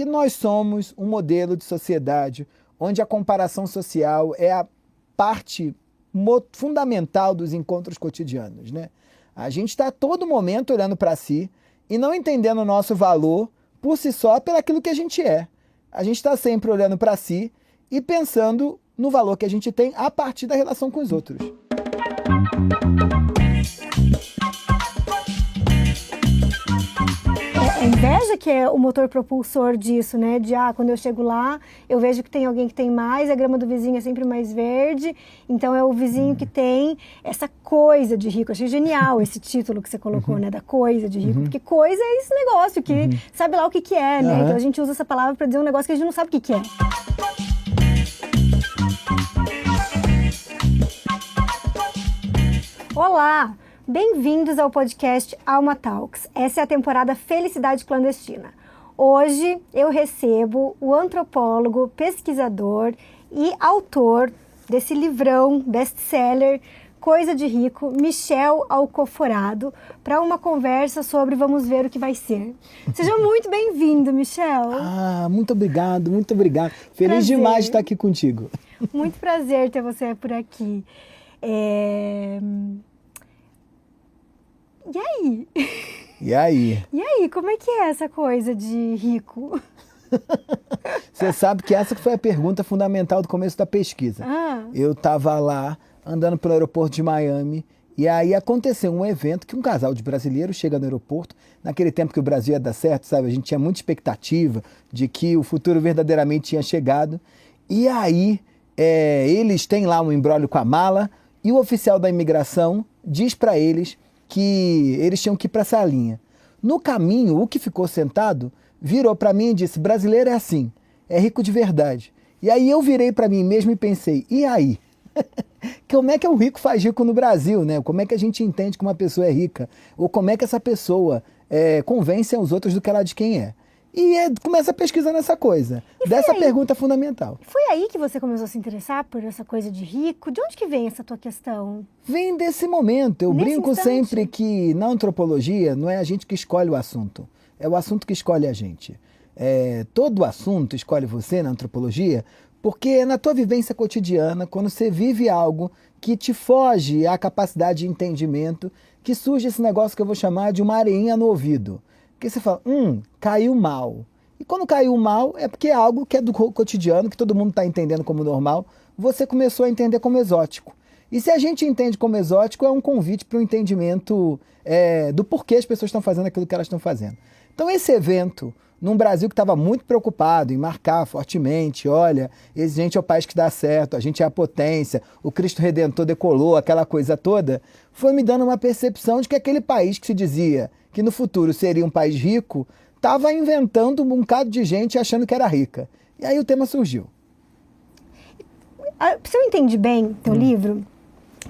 Porque nós somos um modelo de sociedade onde a comparação social é a parte fundamental dos encontros cotidianos, né? A gente está a todo momento olhando para si e não entendendo o nosso valor por si só pelo aquilo que a gente é. A gente está sempre olhando para si e pensando no valor que a gente tem a partir da relação com os outros. A inveja que é o motor propulsor disso, né? De, quando eu chego lá, eu vejo que tem alguém que tem mais, a grama do vizinho é sempre mais verde, então é o vizinho que tem essa coisa de rico. Achei genial esse título que você colocou, né? Da coisa de rico, porque coisa é esse negócio que sabe lá o que é, né? Então a gente usa essa palavra para dizer um negócio que a gente não sabe o que é. Olá! Bem-vindos ao podcast Alma Talks. Essa é a temporada Felicidade Clandestina. Hoje eu recebo o antropólogo, pesquisador e autor desse livrão best-seller Coisa de Rico, Michel Alcoforado, para uma conversa sobre Vamos Ver o que vai ser. Seja muito bem-vindo, Michel. Muito obrigado, muito obrigado. Feliz demais de estar aqui contigo. Muito prazer ter você por aqui. E aí? E aí? E aí, como é que é essa coisa de rico? Você sabe que essa que foi a pergunta fundamental do começo da pesquisa. Eu estava lá, andando pelo aeroporto de Miami, e aí aconteceu um evento que um casal de brasileiros chega no aeroporto, naquele tempo que o Brasil ia dar certo, sabe? A gente tinha muita expectativa de que o futuro verdadeiramente tinha chegado. E aí, eles têm lá um imbróglio com a mala, e o oficial da imigração diz para eles que eles tinham que ir para a salinha. No caminho, o que ficou sentado virou para mim e disse: brasileiro é assim, é rico de verdade. E aí eu virei para mim mesmo e pensei: e aí? Como é que um rico faz rico no Brasil, né? Como é que a gente entende que uma pessoa é rica? Ou como é que essa pessoa convence aos outros do que ela de quem é? E começa a pesquisar nessa coisa, dessa pergunta fundamental. Foi aí que você começou a se interessar por essa coisa de rico? De onde que vem essa tua questão? Vem desse momento. Eu brinco sempre que na antropologia não é a gente que escolhe o assunto, é o assunto que escolhe a gente. Todo assunto escolhe você na antropologia porque é na tua vivência cotidiana, quando você vive algo que te foge à capacidade de entendimento, que surge esse negócio que eu vou chamar de uma areinha no ouvido. Porque você fala, caiu mal. E quando caiu mal, é porque é algo que é do cotidiano, que todo mundo está entendendo como normal, você começou a entender como exótico. E se a gente entende como exótico, é um convite para o entendimento do porquê as pessoas estão fazendo aquilo que elas estão fazendo. Então esse evento, num Brasil que estava muito preocupado em marcar fortemente, olha, esse gente é o país que dá certo, a gente é a potência, o Cristo Redentor decolou, aquela coisa toda, foi me dando uma percepção de que aquele país que se dizia que no futuro seria um país rico, estava inventando um bocado de gente achando que era rica. E aí o tema surgiu. Se eu entendi bem teu livro,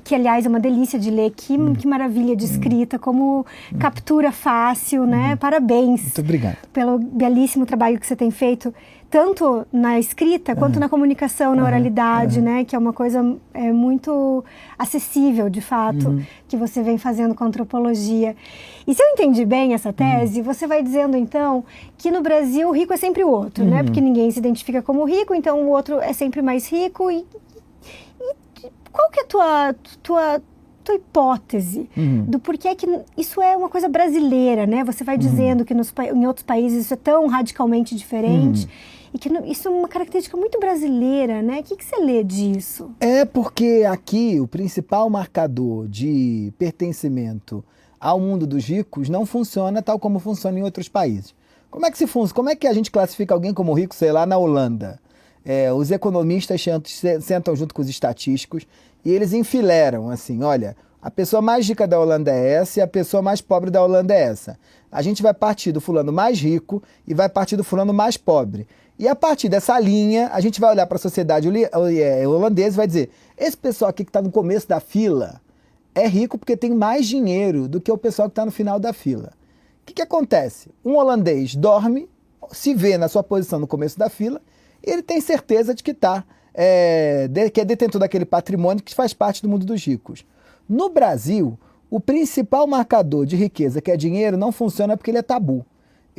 que aliás é uma delícia de ler, que maravilha de escrita, como captura fácil, né? Parabéns. Muito obrigado. Pelo belíssimo trabalho que você tem feito, tanto na escrita quanto na comunicação, na oralidade, né? Que é uma coisa muito acessível, de fato, que você vem fazendo com a antropologia. E se eu entendi bem essa tese, você vai dizendo, então, que no Brasil o rico é sempre o outro, né? Porque ninguém se identifica como rico, então o outro é sempre mais rico. E qual que é a tua hipótese do porquê que isso é uma coisa brasileira, né? Você vai dizendo que em outros países isso é tão radicalmente diferente e que isso é uma característica muito brasileira, né? O que você lê disso? É porque aqui o principal marcador de pertencimento ao mundo dos ricos não funciona tal como funciona em outros países. Como é que Como é que a gente classifica alguém como rico, sei lá, na Holanda? Os economistas sentam junto com os estatísticos e eles enfileiram assim, olha, a pessoa mais rica da Holanda é essa e a pessoa mais pobre da Holanda é essa. A gente vai partir do fulano mais rico e vai partir do fulano mais pobre. E a partir dessa linha, a gente vai olhar para a sociedade holandesa e vai dizer, esse pessoal aqui que está no começo da fila é rico porque tem mais dinheiro do que o pessoal que está no final da fila. O que acontece? Um holandês dorme, se vê na sua posição no começo da fila, e ele tem certeza de que que é detentor daquele patrimônio que faz parte do mundo dos ricos. No Brasil, o principal marcador de riqueza, que é dinheiro, não funciona porque ele é tabu.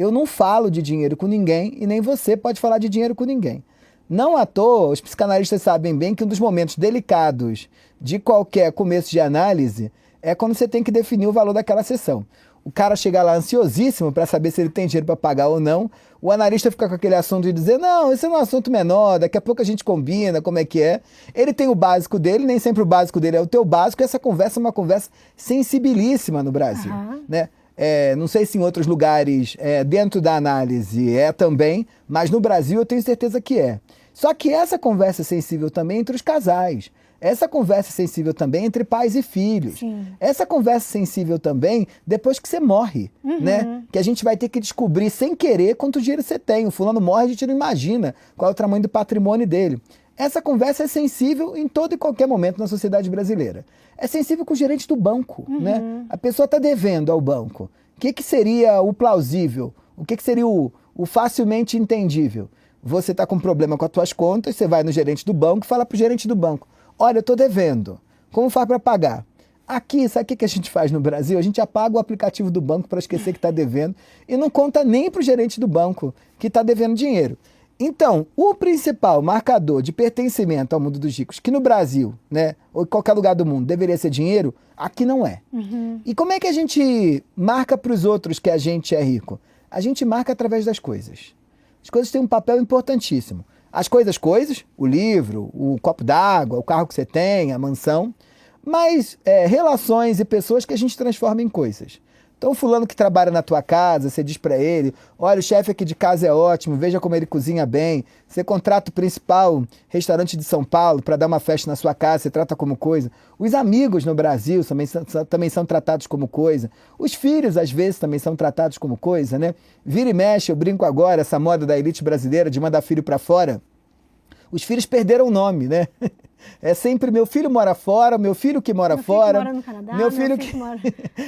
Eu não falo de dinheiro com ninguém e nem você pode falar de dinheiro com ninguém. Não à toa, os psicanalistas sabem bem que um dos momentos delicados de qualquer começo de análise é quando você tem que definir o valor daquela sessão. O cara chega lá ansiosíssimo para saber se ele tem dinheiro para pagar ou não. O analista fica com aquele assunto de dizer, não, esse é um assunto menor, daqui a pouco a gente combina como é que é. Ele tem o básico dele, nem sempre o básico dele é o teu básico, e essa conversa é uma conversa sensibilíssima no Brasil, né? Não sei se em outros lugares dentro da análise é também, mas no Brasil eu tenho certeza que é. Só que essa conversa é sensível também entre os casais. Essa conversa é sensível também entre pais e filhos. Sim. Essa conversa é sensível também depois que você morre, né? Que a gente vai ter que descobrir sem querer quanto dinheiro você tem. O fulano morre, a gente não imagina qual é o tamanho do patrimônio dele. Essa conversa é sensível em todo e qualquer momento na sociedade brasileira. É sensível com o gerente do banco, né? A pessoa está devendo ao banco. O que seria o plausível? O que seria o facilmente entendível? Você está com um problema com as suas contas, você vai no gerente do banco e fala para o gerente do banco, olha, eu estou devendo, como faz para pagar? Aqui, sabe o que a gente faz no Brasil? A gente apaga o aplicativo do banco para esquecer que está devendo e não conta nem para o gerente do banco que está devendo dinheiro. Então, o principal marcador de pertencimento ao mundo dos ricos, que no Brasil, né, ou em qualquer lugar do mundo, deveria ser dinheiro, aqui não é. E como é que a gente marca para os outros que a gente é rico? A gente marca através das coisas. As coisas têm um papel importantíssimo. As coisas, o livro, o copo d'água, o carro que você tem, a mansão, mas relações e pessoas que a gente transforma em coisas. Então, o fulano que trabalha na tua casa, você diz para ele, olha, o chefe aqui de casa é ótimo, veja como ele cozinha bem. Você contrata o principal restaurante de São Paulo para dar uma festa na sua casa, você trata como coisa. Os amigos no Brasil também são tratados como coisa. Os filhos, às vezes, também são tratados como coisa, né? Vira e mexe, eu brinco agora, essa moda da elite brasileira de mandar filho para fora. Os filhos perderam o nome, né? É sempre meu filho mora fora, meu filho que mora fora. Meu filho que mora no Canadá, meu filho que mora...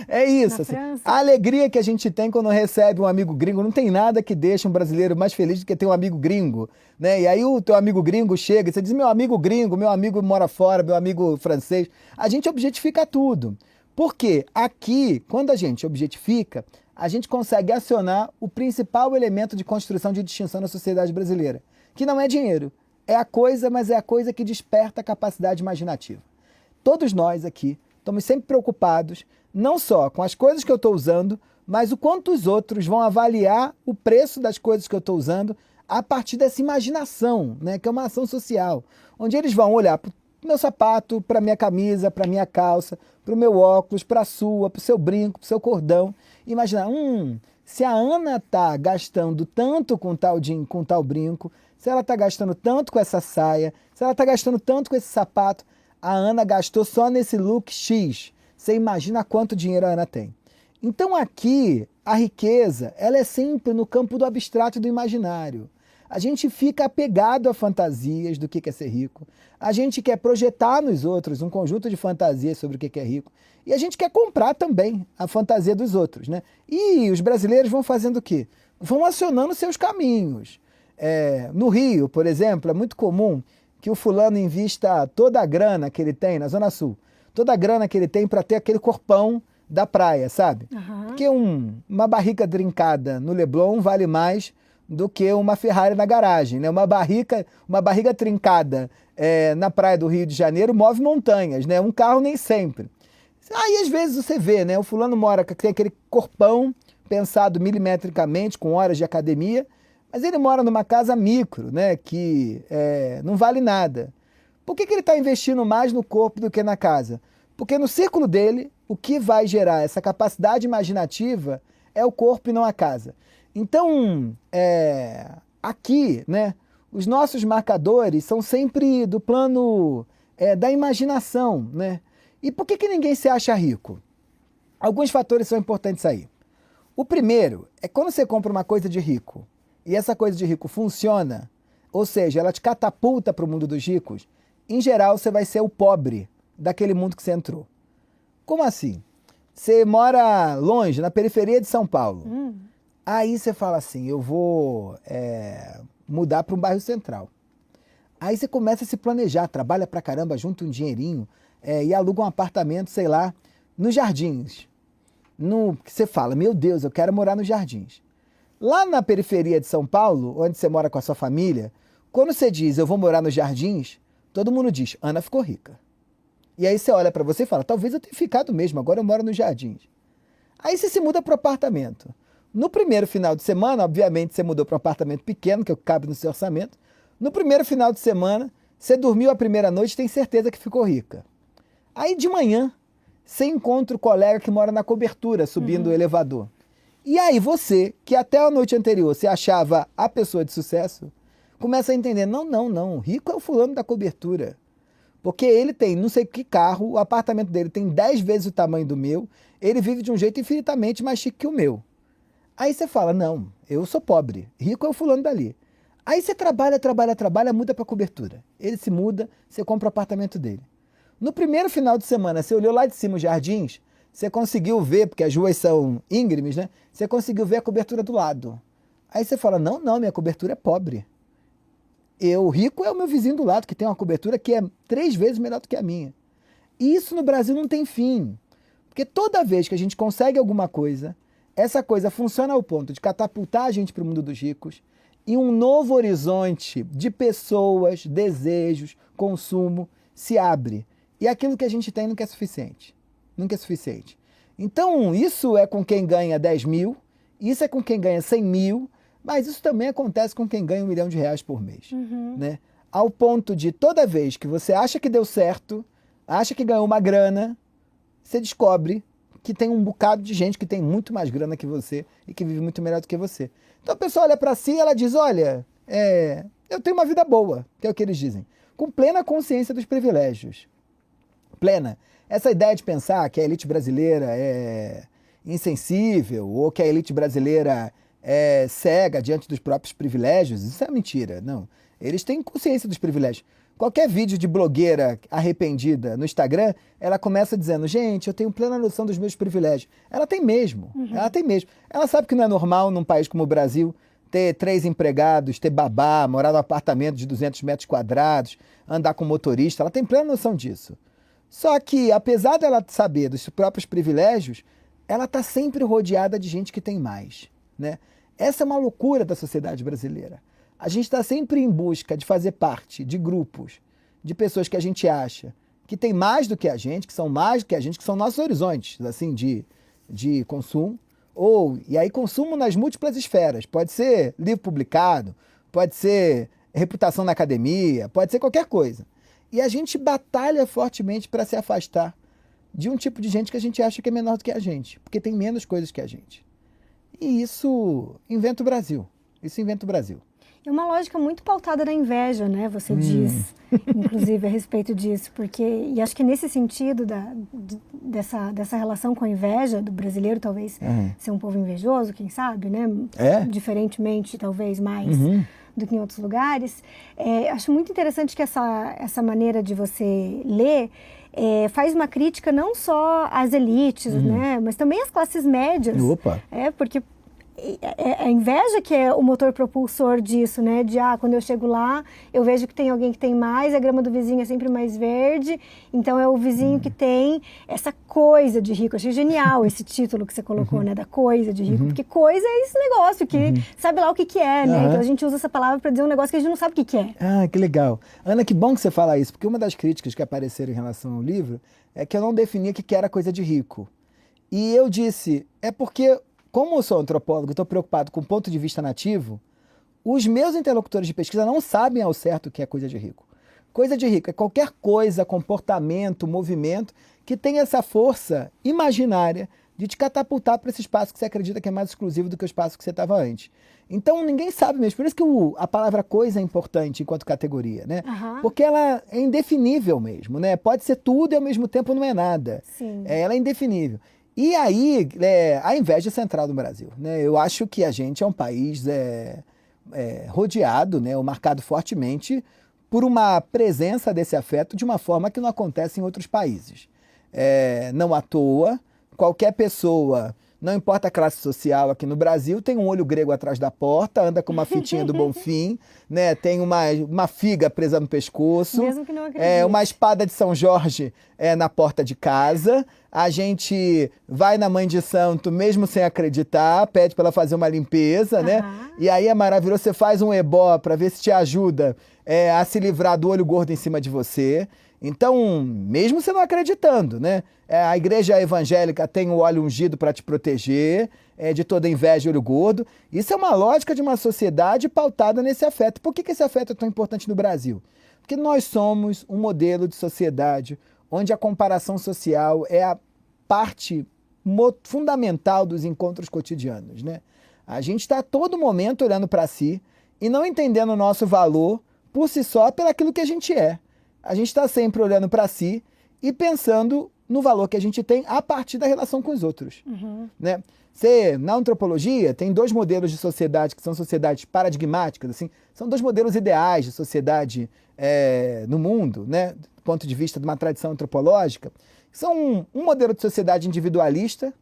É isso. Assim, a alegria que a gente tem quando recebe um amigo gringo, não tem nada que deixe um brasileiro mais feliz do que ter um amigo gringo, né? E aí o teu amigo gringo chega e você diz, meu amigo gringo, meu amigo mora fora, meu amigo francês. A gente objetifica tudo. Porque aqui, quando a gente objetifica, a gente consegue acionar o principal elemento de construção de distinção na sociedade brasileira, que não é dinheiro. É a coisa, mas é a coisa que desperta a capacidade imaginativa. Todos nós aqui estamos sempre preocupados, não só com as coisas que eu estou usando, mas o quanto os outros vão avaliar o preço das coisas que eu estou usando a partir dessa imaginação, né, que é uma ação social, onde eles vão olhar para o meu sapato, para a minha camisa, para a minha calça, para o meu óculos, para a sua, para o seu brinco, para o seu cordão, e imaginar, se a Ana está gastando tanto com tal brinco, se ela está gastando tanto com essa saia, se ela está gastando tanto com esse sapato, a Ana gastou só nesse look X. Você imagina quanto dinheiro a Ana tem. Então aqui, a riqueza, ela é sempre no campo do abstrato e do imaginário. A gente fica apegado a fantasias do que é ser rico. A gente quer projetar nos outros um conjunto de fantasias sobre o que é rico. E a gente quer comprar também a fantasia dos outros, né? E os brasileiros vão fazendo o quê? Vão acionando seus caminhos. No Rio, por exemplo, é muito comum que o fulano invista toda a grana que ele tem na Zona Sul, toda a grana que ele tem para ter aquele corpão da praia, sabe? Porque uma barriga trincada no Leblon vale mais do que uma Ferrari na garagem, né? Uma barriga trincada na praia do Rio de Janeiro move montanhas, né? Um carro nem sempre. Aí às vezes você vê, né? O fulano tem aquele corpão pensado milimetricamente, com horas de academia, mas ele mora numa casa micro, né, que não vale nada. Por que ele está investindo mais no corpo do que na casa? Porque no círculo dele, o que vai gerar essa capacidade imaginativa é o corpo e não a casa. Então, aqui, né, os nossos marcadores são sempre do plano da imaginação, né? E por que ninguém se acha rico? Alguns fatores são importantes aí. O primeiro é quando você compra uma coisa de rico, e essa coisa de rico funciona, ou seja, ela te catapulta para o mundo dos ricos, em geral você vai ser o pobre daquele mundo que você entrou. Como assim? Você mora longe, na periferia de São Paulo. Aí você fala assim, eu vou mudar para um bairro central. Aí você começa a se planejar, trabalha pra caramba, junta um dinheirinho e aluga um apartamento, sei lá, nos Jardins. Que você fala, meu Deus, eu quero morar nos Jardins. Lá na periferia de São Paulo, onde você mora com a sua família, quando você diz eu vou morar nos Jardins, todo mundo diz, Ana ficou rica. E aí você olha para você e fala, talvez eu tenha ficado mesmo, agora eu moro nos Jardins. Aí você se muda para o apartamento. No primeiro final de semana, obviamente você mudou para um apartamento pequeno, que cabe no seu orçamento. No primeiro final de semana, você dormiu a primeira noite e tem certeza que ficou rica. Aí de manhã, você encontra o colega que mora na cobertura, subindo o elevador. E aí você, que até a noite anterior se achava a pessoa de sucesso, começa a entender, não, rico é o fulano da cobertura. Porque ele tem não sei que carro, o apartamento dele tem 10 vezes o tamanho do meu, ele vive de um jeito infinitamente mais chique que o meu. Aí você fala, não, eu sou pobre, rico é o fulano dali. Aí você trabalha, muda para cobertura. Ele se muda, você compra o apartamento dele. No primeiro final de semana, você olhou lá de cima os Jardins, você conseguiu ver, porque as ruas são íngremes, né? Você conseguiu ver a cobertura do lado. Aí você fala, não, minha cobertura é pobre. O rico é o meu vizinho do lado, que tem uma cobertura que é 3 vezes melhor do que a minha. E isso no Brasil não tem fim. Porque toda vez que a gente consegue alguma coisa, essa coisa funciona ao ponto de catapultar a gente para o mundo dos ricos e um novo horizonte de pessoas, desejos, consumo se abre. E aquilo que a gente tem nunca é suficiente. Nunca é suficiente. Então, isso é com quem ganha 10 mil, isso é com quem ganha 100 mil, mas isso também acontece com quem ganha R$1 milhão por mês. Né? Ao ponto de toda vez que você acha que deu certo, acha que ganhou uma grana, você descobre que tem um bocado de gente que tem muito mais grana que você e que vive muito melhor do que você. Então a pessoa olha para si e ela diz, olha, eu tenho uma vida boa, que é o que eles dizem, com plena consciência dos privilégios. Plena. Essa ideia de pensar que a elite brasileira é insensível ou que a elite brasileira é cega diante dos próprios privilégios, isso é mentira, não. Eles têm consciência dos privilégios. Qualquer vídeo de blogueira arrependida no Instagram, ela começa dizendo, gente, eu tenho plena noção dos meus privilégios. Ela tem mesmo, ela tem mesmo. Ela sabe que não é normal num país como o Brasil ter 3 empregados, ter babá, morar num apartamento de 200 metros quadrados, andar com motorista, ela tem plena noção disso. Só que, apesar dela saber dos próprios privilégios, ela está sempre rodeada de gente que tem mais, né? Essa é uma loucura da sociedade brasileira. A gente está sempre em busca de fazer parte de grupos, de pessoas que a gente acha que tem mais do que a gente, que são mais do que a gente, que são nossos horizontes, assim, de consumo. E aí consumo nas múltiplas esferas. Pode ser livro publicado, pode ser reputação na academia, pode ser qualquer coisa. E a gente batalha fortemente para se afastar de um tipo de gente que a gente acha que é menor do que a gente, porque tem menos coisas que a gente. E isso inventa o Brasil. Isso inventa o Brasil. É uma lógica muito pautada na inveja, né? Você diz, inclusive, a respeito disso. E acho que nesse sentido dessa relação com a inveja do brasileiro, talvez ser um povo invejoso, quem sabe, né? Diferentemente, talvez, mais do que em outros lugares. Acho muito interessante que essa maneira de você ler faz uma crítica não só às elites, né? Mas também às classes médias. Opa! Porque a inveja que é o motor propulsor disso, né? Quando eu chego lá, eu vejo que tem alguém que tem mais, a grama do vizinho é sempre mais verde, então é o vizinho que tem essa coisa de rico. Achei genial esse título que você colocou, né? Da coisa de rico, porque coisa é esse negócio que sabe lá o que é, né? Então a gente usa essa palavra para dizer um negócio que a gente não sabe o que é. Ah, que legal. Ana, que bom que você fala isso, porque uma das críticas que apareceram em relação ao livro é que eu não definia o que era coisa de rico. E eu disse, porque como eu sou antropólogo e estou preocupado com o ponto de vista nativo, os meus interlocutores de pesquisa não sabem ao certo o que é coisa de rico. Coisa de rico é qualquer coisa, comportamento, movimento que tem essa força imaginária de te catapultar para esse espaço que você acredita que é mais exclusivo do que o espaço que você estava antes. Então ninguém sabe mesmo. Por isso que a palavra coisa é importante enquanto categoria, né? Porque ela é indefinível mesmo, né? Pode ser tudo e ao mesmo tempo não é nada. Sim. Ela é indefinível. E aí, a inveja é central do Brasil, né? Eu acho que a gente é um país rodeado, né, ou marcado fortemente por uma presença desse afeto de uma forma que não acontece em outros países. Não à toa, qualquer pessoa não importa a classe social aqui no Brasil, tem um olho grego atrás da porta, anda com uma fitinha do Bonfim, né? Tem uma figa presa no pescoço. Mesmo que não acredite. Uma espada de São Jorge na porta de casa. A gente vai na Mãe de Santo, mesmo sem acreditar, pede para ela fazer uma limpeza, né? E aí é maravilhoso, você faz um ebó para ver se te ajuda a se livrar do olho gordo em cima de você. Então, mesmo você não acreditando, né? A igreja evangélica tem o óleo ungido para te proteger de toda inveja e olho gordo. Isso é uma lógica de uma sociedade pautada nesse afeto. Por que esse afeto é tão importante no Brasil? Porque nós somos um modelo de sociedade onde a comparação social é a parte fundamental dos encontros cotidianos, né? A gente está a todo momento olhando para si e não entendendo o nosso valor por si só pelaquilo que a gente é. A gente está sempre olhando para si e pensando no valor que a gente tem a partir da relação com os outros. Né? Na antropologia, tem 2 modelos de sociedade que são sociedades paradigmáticas, assim, são 2 modelos ideais de sociedade no mundo, né? Do ponto de vista de uma tradição antropológica. São um modelo de sociedade individualista,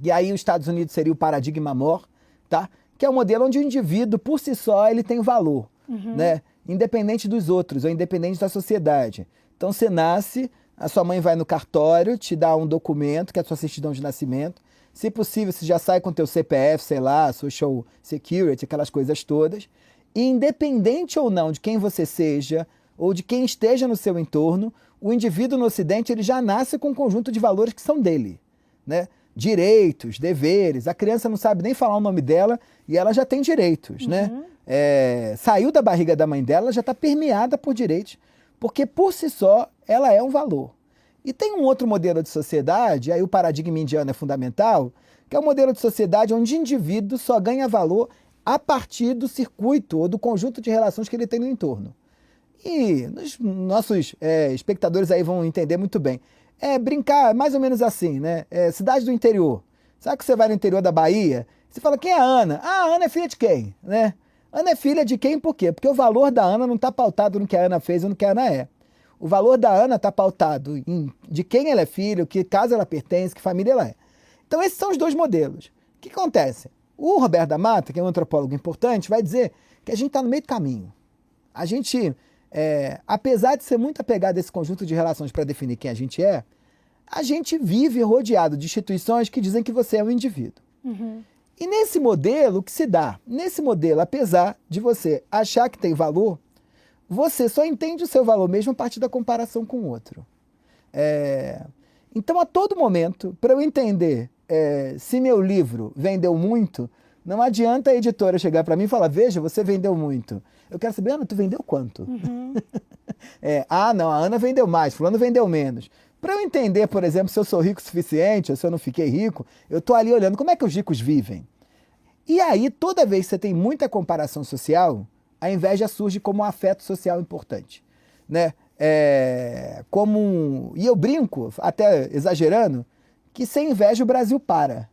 e aí os Estados Unidos seria o paradigma maior, tá? Que é um modelo onde o indivíduo, por si só, ele tem valor, né? Independente dos outros, ou independente da sociedade. Então você nasce, a sua mãe vai no cartório, te dá um documento, que é a sua certidão de nascimento. Se possível, você já sai com teu CPF, sei lá, Social Security, aquelas coisas todas. E independente ou não de quem você seja, ou de quem esteja no seu entorno, o indivíduo no Ocidente ele já nasce com um conjunto de valores que são dele, né? Direitos, deveres, a criança não sabe nem falar o nome dela e ela já tem direitos, né? Saiu da barriga da mãe dela, já está permeada por direitos, porque por si só ela é um valor. E tem um outro modelo de sociedade, aí o paradigma indiano é fundamental, que é o modelo de sociedade onde o indivíduo só ganha valor a partir do circuito ou do conjunto de relações que ele tem no entorno. E nossos espectadores aí vão entender muito bem. Brincar mais ou menos assim, né? Cidade do interior. Sabe que você vai no interior da Bahia, você fala, quem é a Ana? Ah, a Ana é filha de quem? Né? Ana é filha de quem e por quê? Porque o valor da Ana não está pautado no que a Ana fez ou no que a Ana é. O valor da Ana está pautado em de quem ela é filha, que casa ela pertence, que família ela é. Então esses são os 2 modelos. O que acontece? O Roberto da Mata, que é um antropólogo importante, vai dizer que a gente está no meio do caminho. A gente, apesar de ser muito apegado a esse conjunto de relações para definir quem a gente vive rodeado de instituições que dizem que você é um indivíduo. E nesse modelo, o que se dá? Nesse modelo, apesar de você achar que tem valor, você só entende o seu valor mesmo a partir da comparação com o outro. Então, a todo momento, para eu entender se meu livro vendeu muito, não adianta a editora chegar para mim e falar, veja, você vendeu muito. Eu quero saber, Ana, tu vendeu quanto? Não, a Ana vendeu mais, fulano vendeu menos. Para eu entender, por exemplo, se eu sou rico o suficiente ou se eu não fiquei rico, eu estou ali olhando como é que os ricos vivem. E aí, toda vez que você tem muita comparação social, a inveja surge como um afeto social importante, né? E eu brinco, até exagerando, que sem inveja o Brasil para.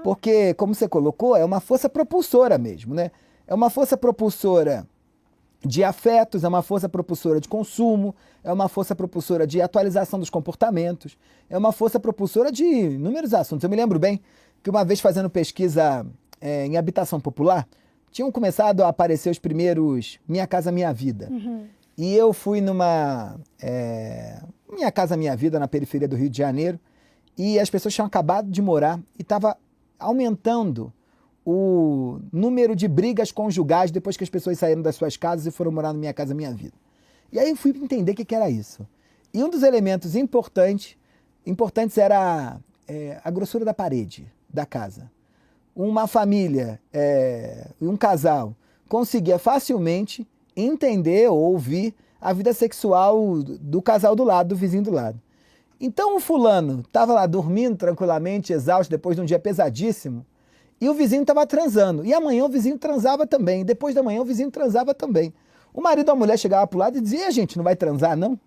Porque, como você colocou, é uma força propulsora mesmo, né? É uma força propulsora de afetos, é uma força propulsora de consumo, é uma força propulsora de atualização dos comportamentos, é uma força propulsora de inúmeros assuntos. Eu me lembro bem que uma vez fazendo pesquisa em habitação popular, tinham começado a aparecer os primeiros Minha Casa Minha Vida. E eu fui numa Minha Casa Minha Vida, na periferia do Rio de Janeiro, e as pessoas tinham acabado de morar e estava aumentando o número de brigas conjugais depois que as pessoas saíram das suas casas e foram morar no Minha Casa Minha Vida. E aí eu fui entender o que era isso. E um dos elementos importantes era a grossura da parede da casa. Uma família, um casal, conseguia facilmente entender ou ouvir a vida sexual do casal do lado, do vizinho do lado. Então o fulano estava lá dormindo tranquilamente, exausto, depois de um dia pesadíssimo, e o vizinho estava transando. E amanhã o vizinho transava também. Depois da manhã o vizinho transava também. O marido ou a mulher chegava para o lado e dizia, gente, não vai transar não?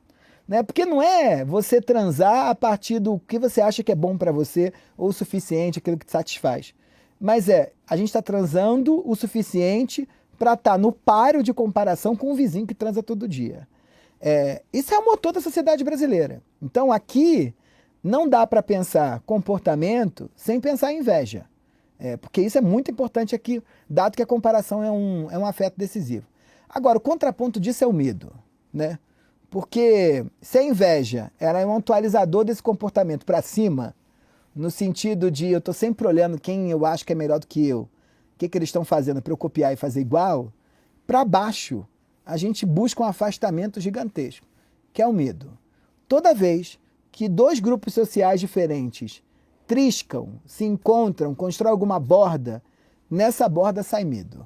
Né? Porque não é você transar a partir do que você acha que é bom para você ou o suficiente, aquilo que te satisfaz. Mas a gente está transando o suficiente para estar no páreo de comparação com o vizinho que transa todo dia. Isso é o motor da sociedade brasileira. Então aqui Não dá para pensar comportamento sem pensar em inveja. Porque isso é muito importante aqui, dado que a comparação é um afeto decisivo. Agora, o contraponto disso é o medo, né? Porque se a inveja ela é um atualizador desse comportamento para cima, no sentido de eu estou sempre olhando quem eu acho que é melhor do que eu, o que eles estão fazendo para eu copiar e fazer igual, para baixo a gente busca um afastamento gigantesco, que é o medo. Toda vez que dois grupos sociais diferentes triscam, se encontram, constroem alguma borda, nessa borda sai medo,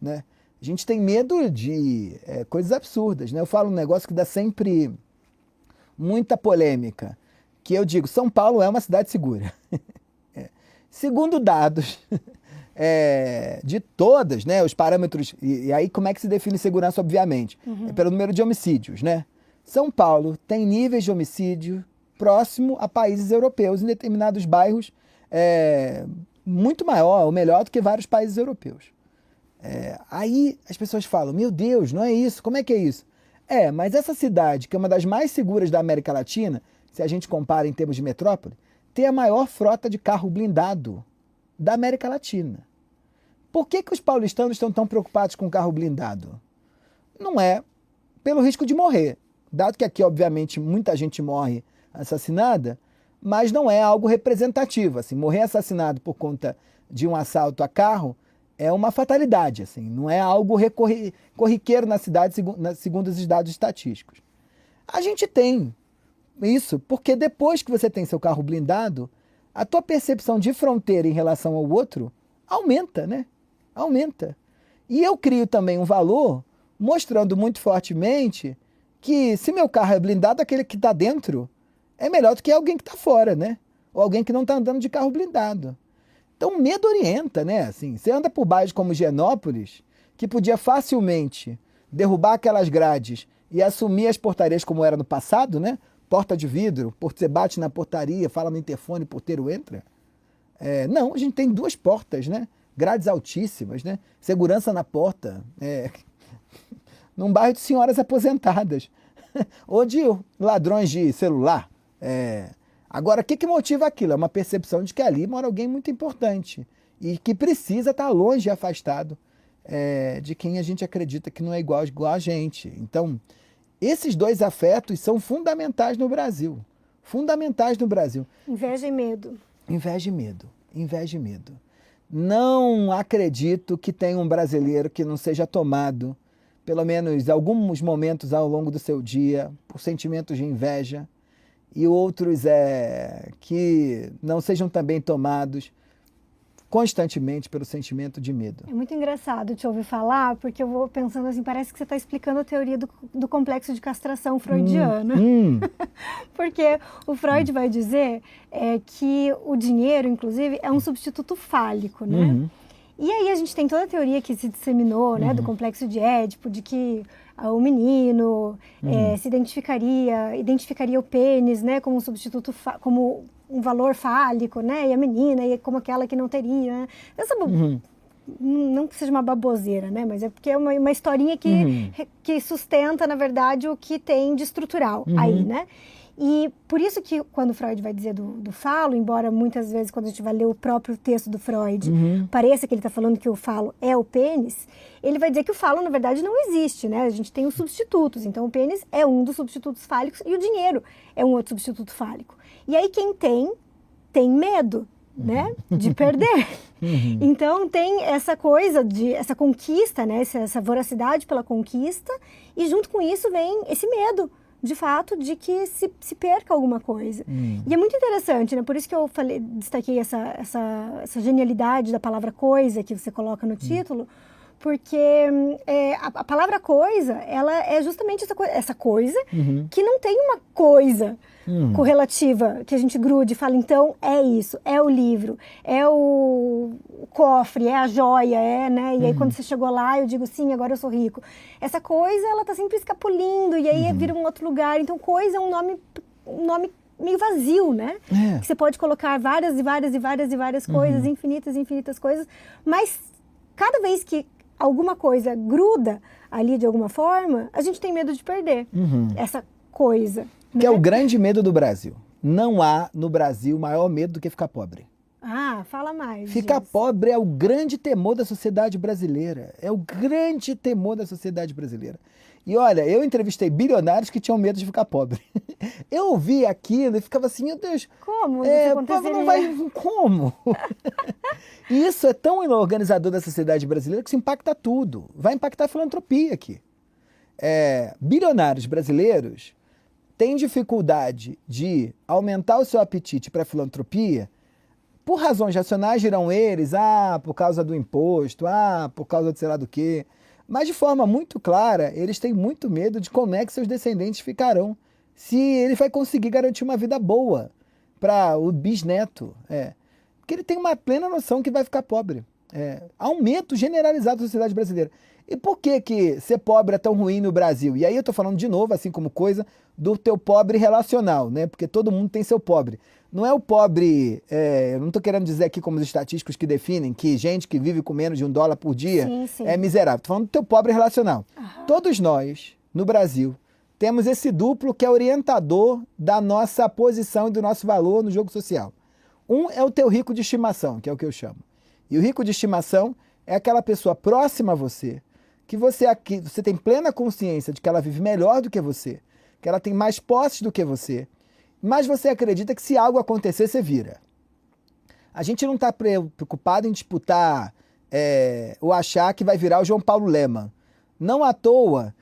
né? A gente tem medo de coisas absurdas, né? Eu falo um negócio que dá sempre muita polêmica, que eu digo, São Paulo é uma cidade segura. Segundo dados de todas, né, os parâmetros, e aí como é que se define segurança, obviamente? É pelo número de homicídios, né? São Paulo tem níveis de homicídio próximo a países europeus, em determinados bairros muito maior ou melhor do que vários países europeus. Aí as pessoas falam, meu Deus, não é isso, como é que é isso? Mas essa cidade, que é uma das mais seguras da América Latina, se a gente compara em termos de metrópole, tem a maior frota de carro blindado da América Latina. Por que os paulistanos estão tão preocupados com carro blindado? Não é pelo risco de morrer, dado que aqui, obviamente, muita gente morre assassinada, mas não é algo representativo. Assim, morrer assassinado por conta de um assalto a carro é uma fatalidade, assim, não é algo corriqueiro na cidade, segundo os dados estatísticos. A gente tem isso porque depois que você tem seu carro blindado, a tua percepção de fronteira em relação ao outro aumenta, né? Aumenta. E eu crio também um valor mostrando muito fortemente que se meu carro é blindado, aquele que está dentro é melhor do que alguém que está fora, né? Ou alguém que não está andando de carro blindado. Então, o medo orienta, né? Assim, você anda por bairros como Higienópolis, que podia facilmente derrubar aquelas grades e assumir as portarias como era no passado, né? Porta de vidro, você bate na portaria, fala no interfone, o porteiro entra. Não, a gente tem duas portas, né? Grades altíssimas, né? Segurança na porta. Num bairro de senhoras aposentadas. Ou de ladrões de celular. Agora, o que motiva aquilo? É uma percepção de que ali mora alguém muito importante e que precisa estar longe e afastado de quem a gente acredita que não é igual a gente. Então, esses dois afetos são fundamentais no Brasil. Fundamentais no Brasil. Inveja e medo. Inveja e medo. Inveja e medo. Não acredito que tenha um brasileiro que não seja tomado, pelo menos alguns momentos ao longo do seu dia, por sentimentos de inveja, e outros que não sejam também tomados constantemente pelo sentimento de medo. É muito engraçado te ouvir falar, porque eu vou pensando assim, parece que você está explicando a teoria do complexo de castração freudiana. Porque o Freud vai dizer que o dinheiro, inclusive, é um substituto fálico, né? E aí a gente tem toda a teoria que se disseminou, né, do complexo de Édipo, de que o menino se identificaria o pênis, né, como um substituto, como um valor fálico, né, e a menina como aquela que não teria, né? Não que seja uma baboseira, né, mas é porque é uma historinha que sustenta, na verdade, o que tem de estrutural aí, né? E por isso que quando Freud vai dizer do falo, embora muitas vezes quando a gente vai ler o próprio texto do Freud, pareça que ele está falando que o falo é o pênis, ele vai dizer que o falo, na verdade, não existe, né? A gente tem os substitutos, então o pênis é um dos substitutos fálicos e o dinheiro é um outro substituto fálico. E aí quem tem medo, né, de perder. Então tem essa coisa, essa conquista, né, essa voracidade pela conquista, e junto com isso vem esse medo, de fato, de que se perca alguma coisa. E é muito interessante, né? Por isso que eu destaquei essa genialidade da palavra coisa que você coloca no título, porque a palavra coisa, ela é justamente essa coisa que não tem uma coisa correlativa que a gente grude e fala, então é isso, é o livro, é o cofre, é a joia, né? E aí quando você chegou lá, eu digo, sim, agora eu sou rico. Essa coisa, ela tá sempre escapulindo e aí vira um outro lugar. Então coisa é um nome meio vazio, né? Que você pode colocar várias e várias e várias e várias coisas, infinitas coisas, mas cada vez que alguma coisa gruda ali de alguma forma, a gente tem medo de perder essa coisa. Que é o grande medo do Brasil. não há no Brasil maior medo do que ficar pobre. Ah, fala mais. Ficar disso. pobre é o grande temor da sociedade brasileira. É o grande temor da sociedade brasileira. E olha, eu entrevistei bilionários que tinham medo de ficar pobre. Eu ouvi aquilo e ficava assim, meu Deus, Como isso aconteceria? não vai, como? E isso é tão organizador da sociedade brasileira que isso impacta tudo. Vai impactar a filantropia aqui. Bilionários brasileiros têm dificuldade de aumentar o seu apetite para a filantropia. Por razões racionais, dirão eles, por causa do imposto, por causa de sei lá do quê. Mas de forma muito clara, eles têm muito medo de como é que seus descendentes ficarão, se ele vai conseguir garantir uma vida boa para o bisneto. Porque ele tem uma plena noção que vai ficar pobre. Há um medo generalizado da sociedade brasileira. E por que ser pobre é tão ruim no Brasil? E aí eu estou falando de novo, assim como coisa, do teu pobre relacional, né? Porque todo mundo tem seu pobre. Não é o pobre, eu não estou querendo dizer aqui como os estatísticos que definem que gente que vive com menos de $1 por dia sim. é miserável. Estou falando do teu pobre relacional. Aham. Todos nós, no Brasil, temos esse duplo que é orientador da nossa posição e do nosso valor no jogo social. Um é o teu rico de estimação, que é o que eu chamo. E o rico de estimação é aquela pessoa próxima a você, que você tem plena consciência de que ela vive melhor do que você, que ela tem mais posses do que você, mas você acredita que se algo acontecer, você vira. A gente não está preocupado em disputar ou achar que vai virar o João Paulo Lemann. Não à toa,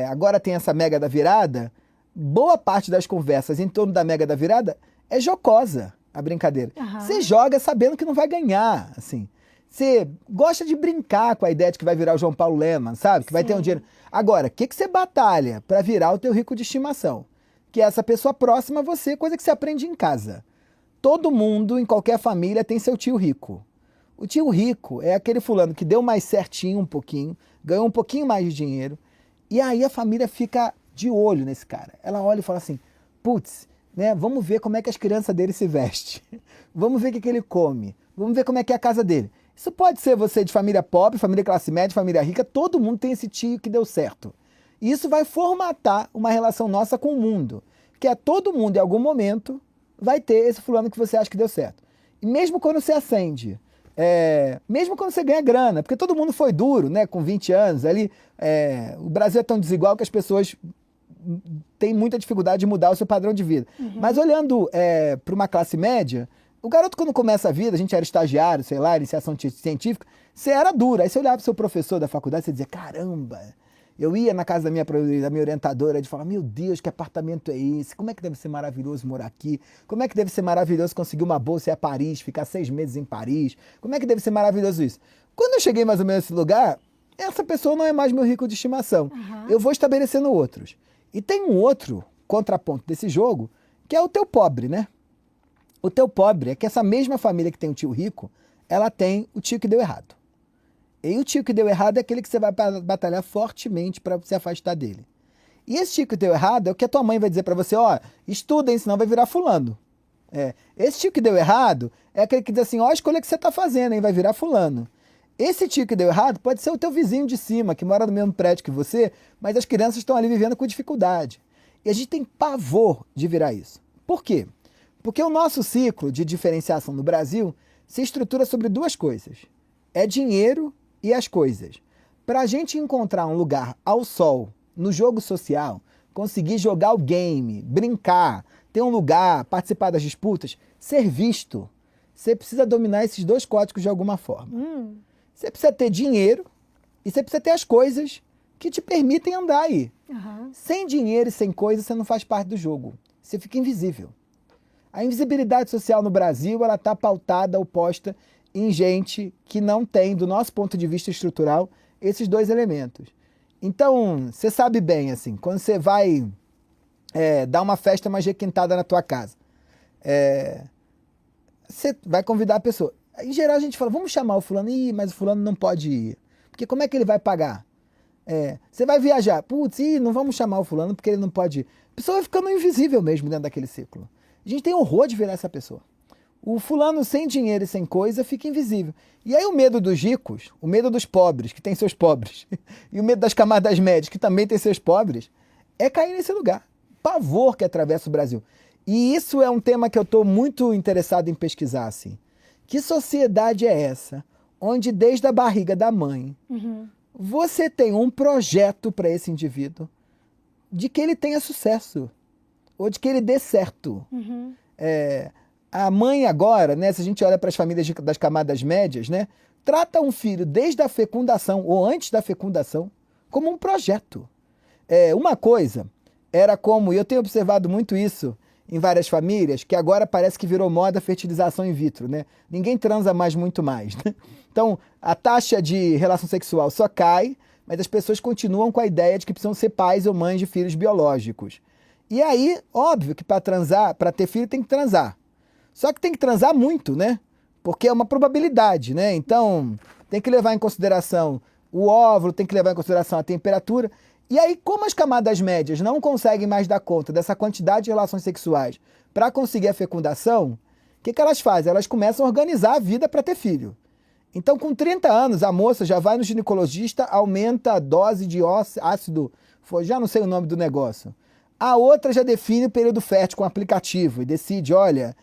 agora tem essa mega da virada, boa parte das conversas em torno da mega da virada é jocosa, a brincadeira. Aham. Você joga sabendo que não vai ganhar, assim. Você gosta de brincar com a ideia de que vai virar o João Paulo Lemann, sabe? Que vai ter um dinheiro. Agora, o que você batalha para virar o teu rico de estimação? Que é essa pessoa próxima a você, coisa que você aprende em casa. Todo mundo, em qualquer família, tem seu tio rico. O tio rico é aquele fulano que deu mais certinho um pouquinho, ganhou um pouquinho mais de dinheiro, e aí a família fica de olho nesse cara. Ela olha e fala assim, putz, né, vamos ver como é que as crianças dele se vestem. Vamos ver o que ele come. Vamos ver como é que é a casa dele. Isso pode ser você de família pobre, família classe média, família rica, todo mundo tem esse tio que deu certo. E isso vai formatar uma relação nossa com o mundo, que é todo mundo, em algum momento, vai ter esse fulano que você acha que deu certo. E mesmo quando você acende, mesmo quando você ganha grana, porque todo mundo foi duro, né, com 20 anos, ali, o Brasil é tão desigual que as pessoas têm muita dificuldade de mudar o seu padrão de vida. Uhum. Mas olhando para uma classe média, o garoto quando começa a vida, a gente era estagiário, sei lá, iniciação científica, você era duro. Aí você olhava pro seu professor da faculdade e você dizia, caramba, eu ia na casa da minha orientadora e falava, meu Deus, que apartamento é esse? Como é que deve ser maravilhoso morar aqui? Como é que deve ser maravilhoso conseguir uma bolsa e ir a Paris, ficar 6 meses em Paris? Como é que deve ser maravilhoso isso? Quando eu cheguei mais ou menos nesse lugar, essa pessoa não é mais meu rico de estimação. Uhum. Eu vou estabelecendo outros. E tem um outro contraponto desse jogo, que é o teu pobre, né? O teu pobre é que essa mesma família que tem o tio rico, ela tem o tio que deu errado. E o tio que deu errado é aquele que você vai batalhar fortemente para se afastar dele. E esse tio que deu errado é o que a tua mãe vai dizer para você, estudem, senão vai virar fulano. Esse tio que deu errado é aquele que diz assim, a escolha que você está fazendo, hein, vai virar fulano. Esse tio que deu errado pode ser o teu vizinho de cima, que mora no mesmo prédio que você, mas as crianças estão ali vivendo com dificuldade. E a gente tem pavor de virar isso. Por quê? Porque o nosso ciclo de diferenciação no Brasil se estrutura sobre duas coisas. É dinheiro e as coisas. Para a gente encontrar um lugar ao sol, no jogo social, conseguir jogar o game, brincar, ter um lugar, participar das disputas, ser visto, você precisa dominar esses dois códigos de alguma forma. Você precisa ter dinheiro e você precisa ter as coisas que te permitem andar aí. Uhum. Sem dinheiro e sem coisas, você não faz parte do jogo. Você fica invisível. A invisibilidade social no Brasil, ela está pautada, oposta em gente que não tem, do nosso ponto de vista estrutural, esses dois elementos. Então, você sabe bem, assim, quando você vai dar uma festa, uma requintada na tua casa, você vai convidar a pessoa. Em geral, a gente fala, vamos chamar o fulano, mas o fulano não pode ir. Porque como é que ele vai pagar? Você vai viajar, putz, não vamos chamar o fulano porque ele não pode ir. A pessoa vai ficando invisível mesmo dentro daquele ciclo. A gente tem horror de virar essa pessoa. O fulano sem dinheiro e sem coisa fica invisível. E aí o medo dos ricos, o medo dos pobres, que tem seus pobres, e o medo das camadas médias, que também tem seus pobres, é cair nesse lugar. Pavor que atravessa o Brasil. E isso é um tema que eu estou muito interessado em pesquisar, assim. Que sociedade é essa, onde desde a barriga da mãe, você tem um projeto para esse indivíduo de que ele tenha sucesso, ou de que ele dê certo. A mãe agora, né, se a gente olha para as famílias das camadas médias, né, trata um filho desde a fecundação, ou antes da fecundação, como um projeto. Uma coisa era como, e eu tenho observado muito isso em várias famílias, que agora parece que virou moda a fertilização in vitro, né? Ninguém transa mais muito mais, né? Então, a taxa de relação sexual só cai, mas as pessoas continuam com a ideia de que precisam ser pais ou mães de filhos biológicos. E aí, óbvio que para transar, para ter filho tem que transar. Só que tem que transar muito, né? Porque é uma probabilidade, né? Então, tem que levar em consideração o óvulo, tem que levar em consideração a temperatura. E aí, como as camadas médias não conseguem mais dar conta dessa quantidade de relações sexuais para conseguir a fecundação, o que elas fazem? Elas começam a organizar a vida para ter filho. Então, com 30 anos, a moça já vai no ginecologista, aumenta a dose de ácido, já não sei o nome do negócio. A outra já define o período fértil com o aplicativo e decide, olha,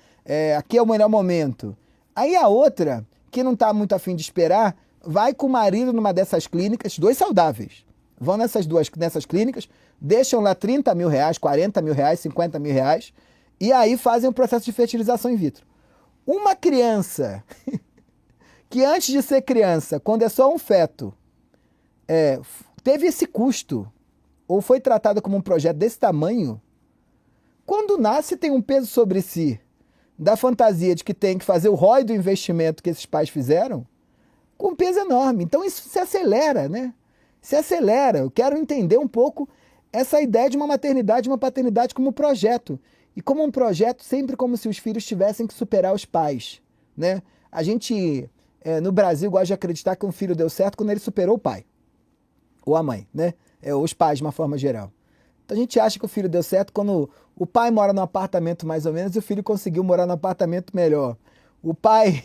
aqui é o melhor momento. Aí a outra, que não está muito afim de esperar, vai com o marido numa dessas clínicas, dois saudáveis. Vão nessas clínicas, deixam lá 30 mil reais, 40 mil reais, 50 mil reais, e aí fazem o processo de fertilização in vitro. Uma criança que antes de ser criança, quando é só um feto, teve esse custo, ou foi tratada como um projeto desse tamanho, quando nasce tem um peso sobre si, da fantasia de que tem que fazer o ROI do investimento que esses pais fizeram, com um peso enorme. Então isso se acelera, né? Se acelera. Eu quero entender um pouco essa ideia de uma maternidade, uma paternidade como projeto. E como um projeto, sempre como se os filhos tivessem que superar os pais, né? A gente, no Brasil, gosta de acreditar que um filho deu certo quando ele superou o pai. Ou a mãe, né? Ou os pais, de uma forma geral. Então a gente acha que o filho deu certo quando o pai mora num apartamento mais ou menos e o filho conseguiu morar num apartamento melhor. O pai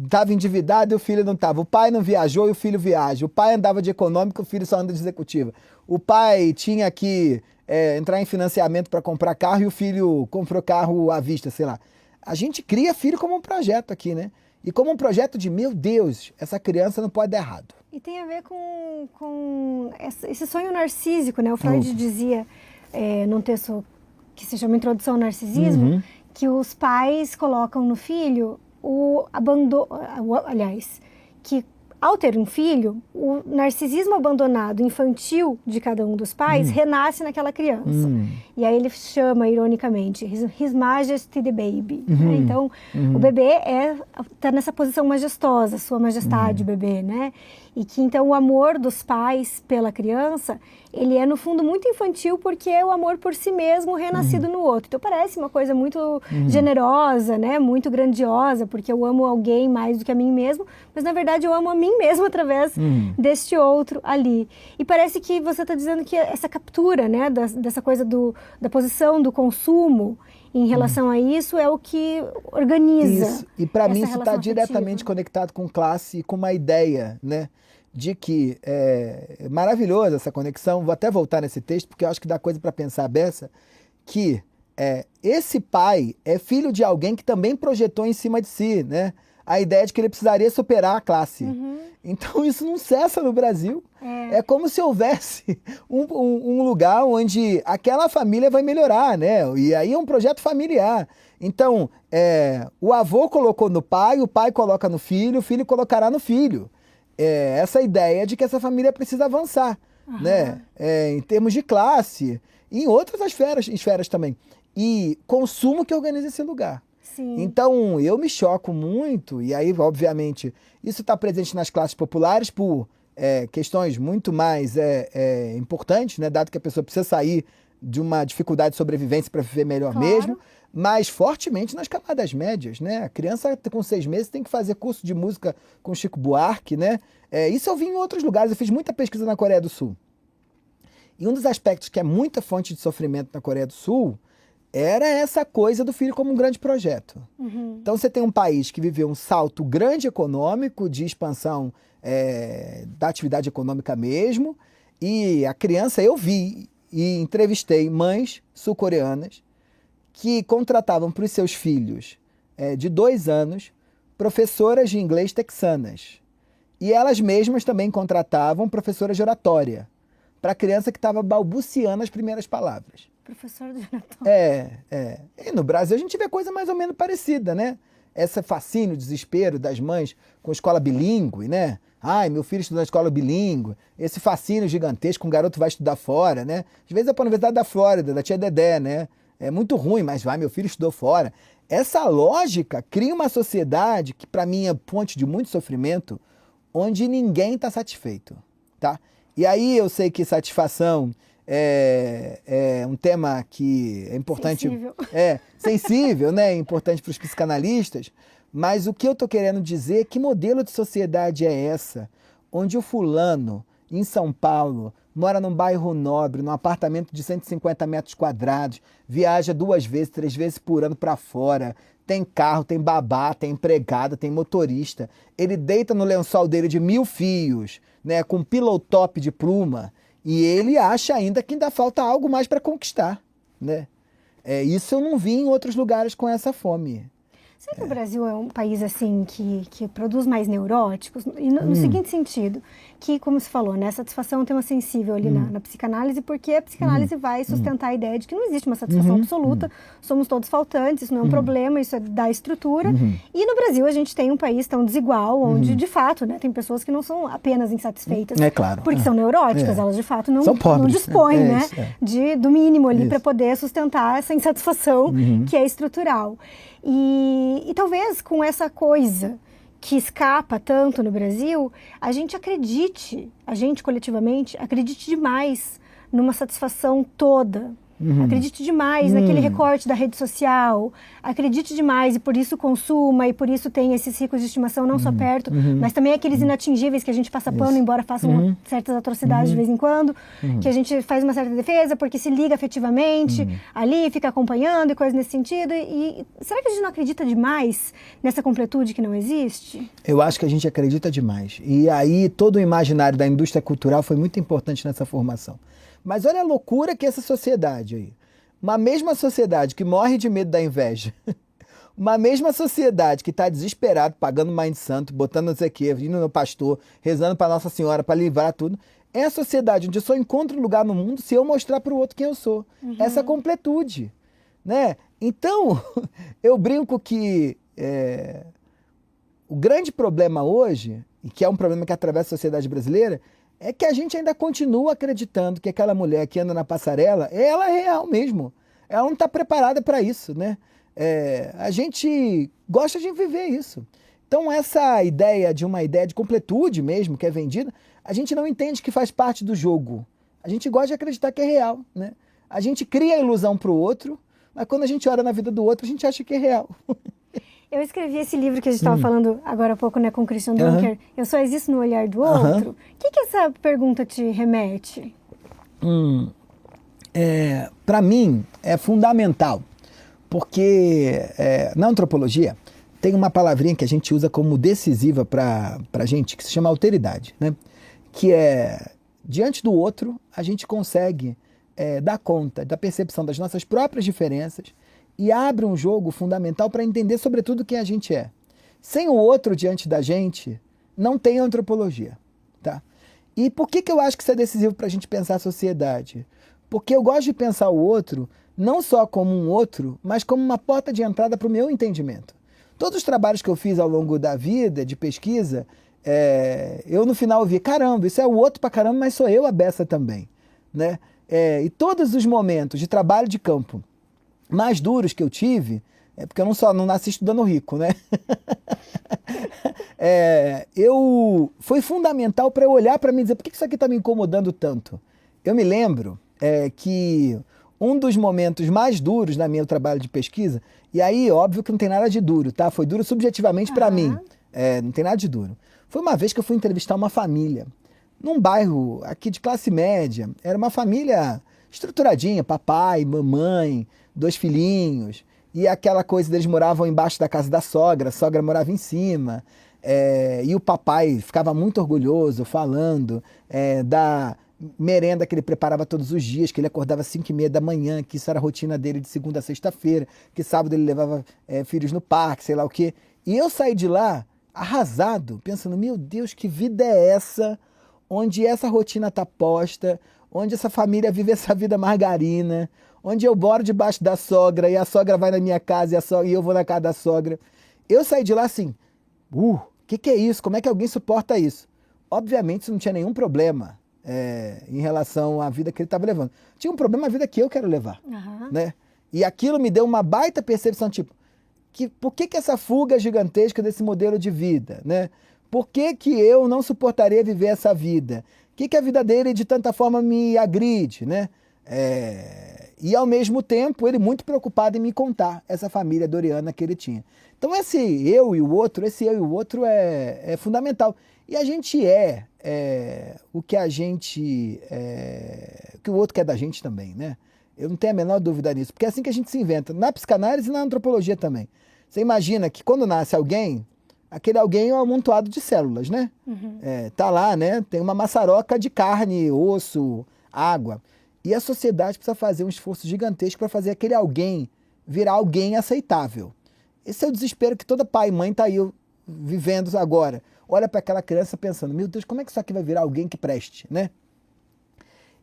estava endividado e o filho não estava. O pai não viajou e o filho viaja. O pai andava de econômica, o filho só anda de executiva. O pai tinha que entrar em financiamento para comprar carro e o filho comprou carro à vista, sei lá. A gente cria filho como um projeto aqui, né? E como um projeto de, meu Deus, essa criança não pode dar errado. E tem a ver com esse sonho narcísico, né? O Freud dizia, num texto que se chama Introdução ao Narcisismo, que os pais colocam no filho o abandono, aliás, que ao ter um filho, o narcisismo abandonado infantil de cada um dos pais renasce naquela criança. E aí ele chama, ironicamente, His Majesty the Baby. Né? Então, o bebê está nessa posição majestosa, Sua Majestade, o bebê, né? E que, então, o amor dos pais pela criança, ele é, no fundo, muito infantil porque é o amor por si mesmo renascido no outro. Então, parece uma coisa muito generosa, né? Muito grandiosa, porque eu amo alguém mais do que a mim mesmo, mas, na verdade, eu amo a mim mesmo através deste outro ali. E parece que você está dizendo que essa captura, né? Dessa coisa da posição do consumo em relação a isso é o que organiza. Isso. E para mim isso está diretamente conectado com classe e com uma ideia, né? De que é maravilhosa essa conexão. Vou até voltar nesse texto, porque eu acho que dá coisa para pensar a beça, que esse pai é filho de alguém que também projetou em cima de si, né? A ideia de que ele precisaria superar a classe. Então isso não cessa no Brasil. É como se houvesse um lugar onde aquela família vai melhorar, né? E aí é um projeto familiar. Então, o avô colocou no pai, o pai coloca no filho, o filho colocará no filho. Essa ideia de que essa família precisa avançar, né? Em termos de classe, e em outras esferas também. E consumo que organiza esse lugar. Sim. Então, eu me choco muito, e aí, obviamente, isso está presente nas classes populares por questões muito mais importantes, né? Dado que a pessoa precisa sair de uma dificuldade de sobrevivência para viver melhor mesmo, mas fortemente nas camadas médias, né? A criança com 6 meses tem que fazer curso de música com Chico Buarque, né? Isso eu vi em outros lugares, eu fiz muita pesquisa na Coreia do Sul. E um dos aspectos que é muita fonte de sofrimento na Coreia do Sul era essa coisa do filho como um grande projeto. Então você tem um país que viveu um salto grande econômico, de expansão da atividade econômica mesmo, e a criança, eu vi e entrevistei mães sul-coreanas que contratavam para os seus filhos de 2 anos professoras de inglês texanas. E elas mesmas também contratavam professoras de oratória para a criança que estava balbuciando as primeiras palavras. Professor de oratória. E no Brasil a gente vê coisa mais ou menos parecida, né? Esse fascínio, desespero das mães com escola bilíngue, né? Ai, meu filho estuda na escola bilíngue. Esse fascínio gigantesco, um garoto vai estudar fora, né? Às vezes é para a Universidade da Flórida, da tia Dedé, né? É muito ruim, mas vai, meu filho estudou fora. Essa lógica cria uma sociedade que para mim é fonte de muito sofrimento, onde ninguém está satisfeito, tá? E aí eu sei que satisfação é um tema que é importante... Sensível, né? É importante para os psicanalistas, mas o que eu estou querendo dizer é que modelo de sociedade é essa, onde o fulano, em São Paulo, mora num bairro nobre, num apartamento de 150 metros quadrados, viaja 2 vezes, 3 vezes por ano para fora, tem carro, tem babá, tem empregada, tem motorista. Ele deita no lençol dele de 1000 fios, né, com pillow top de pluma, e ele acha ainda que ainda falta algo mais para conquistar, né? Isso eu não vi em outros lugares com essa fome. Será que o Brasil é um país assim que produz mais neuróticos? E no seguinte sentido, que como você falou, né, a satisfação é um tema sensível ali na psicanálise, porque a psicanálise vai sustentar a ideia de que não existe uma satisfação absoluta, somos todos faltantes, isso não é um problema, isso é da estrutura. E no Brasil a gente tem um país tão desigual, onde de fato, né, tem pessoas que não são apenas insatisfeitas, claro, porque são neuróticas, elas de fato não dispõem, do mínimo ali para poder sustentar essa insatisfação que é estrutural. E talvez com essa coisa que escapa tanto no Brasil, a gente coletivamente, acredite demais numa satisfação toda. Acredite demais naquele recorte da rede social, acredite demais e por isso consuma, e por isso tem esses ciclos de estimação não só perto, mas também aqueles inatingíveis que a gente passa pano, embora façam certas atrocidades de vez em quando, que a gente faz uma certa defesa porque se liga afetivamente ali, fica acompanhando e coisas nesse sentido. E será que a gente não acredita demais nessa completude que não existe? Eu acho que a gente acredita demais. E aí todo o imaginário da indústria cultural foi muito importante nessa formação. Mas olha a loucura que é essa sociedade aí. Uma mesma sociedade que morre de medo da inveja. Uma mesma sociedade que está desesperada, pagando mãe de santo, botando não sei o quê, indo no pastor, rezando para Nossa Senhora, para livrar tudo. É a sociedade onde eu só encontro lugar no mundo se eu mostrar para o outro quem eu sou. Essa completude, né? Então, eu brinco que o grande problema hoje, e que é um problema que atravessa a sociedade brasileira, é que a gente ainda continua acreditando que aquela mulher que anda na passarela, ela é real mesmo. Ela não está preparada para isso, né? A gente gosta de viver isso. Então essa ideia de completude mesmo, que é vendida, a gente não entende que faz parte do jogo. A gente gosta de acreditar que é real, né? A gente cria a ilusão para o outro, mas quando a gente olha na vida do outro, a gente acha que é real. Eu escrevi esse livro que a gente estava falando agora há pouco, né, com o Christian Dunker, Eu Só Existo no Olhar do Outro. O que essa pergunta te remete? Para mim, é fundamental, porque na antropologia tem uma palavrinha que a gente usa como decisiva para a gente, que se chama alteridade, né? Que é, diante do outro, a gente consegue dar conta da percepção das nossas próprias diferenças e abre um jogo fundamental para entender, sobretudo, quem a gente é. Sem o outro diante da gente, não tem antropologia, tá? E por que eu acho que isso é decisivo para a gente pensar a sociedade? Porque eu gosto de pensar o outro não só como um outro, mas como uma porta de entrada para o meu entendimento. Todos os trabalhos que eu fiz ao longo da vida, de pesquisa, eu no final vi, caramba, isso é o outro pra caramba, mas sou eu a beça também, né? E todos os momentos de trabalho de campo mais duros que eu tive, porque eu não nasci estudando rico, né? Foi fundamental para eu olhar para mim e dizer, por que isso aqui está me incomodando tanto? Eu me lembro que um dos momentos mais duros na meu trabalho de pesquisa, e aí óbvio que não tem nada de duro, tá? Foi duro subjetivamente para mim, não tem nada de duro. Foi uma vez que eu fui entrevistar uma família, num bairro aqui de classe média, era uma família estruturadinha, papai, mamãe, 2 filhinhos, e aquela coisa deles moravam embaixo da casa da sogra, a sogra morava em cima. E o papai ficava muito orgulhoso, falando da merenda que ele preparava todos os dias, que ele acordava às 5h30 da manhã, que isso era a rotina dele de segunda a sexta-feira, que sábado ele levava filhos no parque, sei lá o quê. E eu saí de lá arrasado, pensando, meu Deus, que vida é essa, onde essa rotina está posta, onde essa família vive essa vida margarina, onde eu moro debaixo da sogra, e a sogra vai na minha casa e eu vou na casa da sogra. Eu saí de lá assim, que é isso? Como é que alguém suporta isso? Obviamente isso não tinha nenhum problema em relação à vida que ele estava levando. Tinha um problema na vida que eu quero levar. Né? E aquilo me deu uma baita percepção, tipo, por que essa fuga gigantesca desse modelo de vida? Né? Por que eu não suportaria viver essa vida? O que a vida dele de tanta forma me agride? Né? E ao mesmo tempo ele muito preocupado em me contar essa família doriana que ele tinha. Então esse eu e o outro é fundamental. E a gente o que a gente o que o outro quer da gente também, né? Eu não tenho a menor dúvida nisso, porque é assim que a gente se inventa, na psicanálise e na antropologia também. Você imagina que quando nasce alguém, aquele alguém é um amontoado de células, né? Tá lá, né? Tem uma maçaroca de carne, osso, água. E a sociedade precisa fazer um esforço gigantesco para fazer aquele alguém virar alguém aceitável. Esse é o desespero que toda pai e mãe está aí vivendo agora. Olha para aquela criança pensando, meu Deus, como é que isso aqui vai virar alguém que preste, né?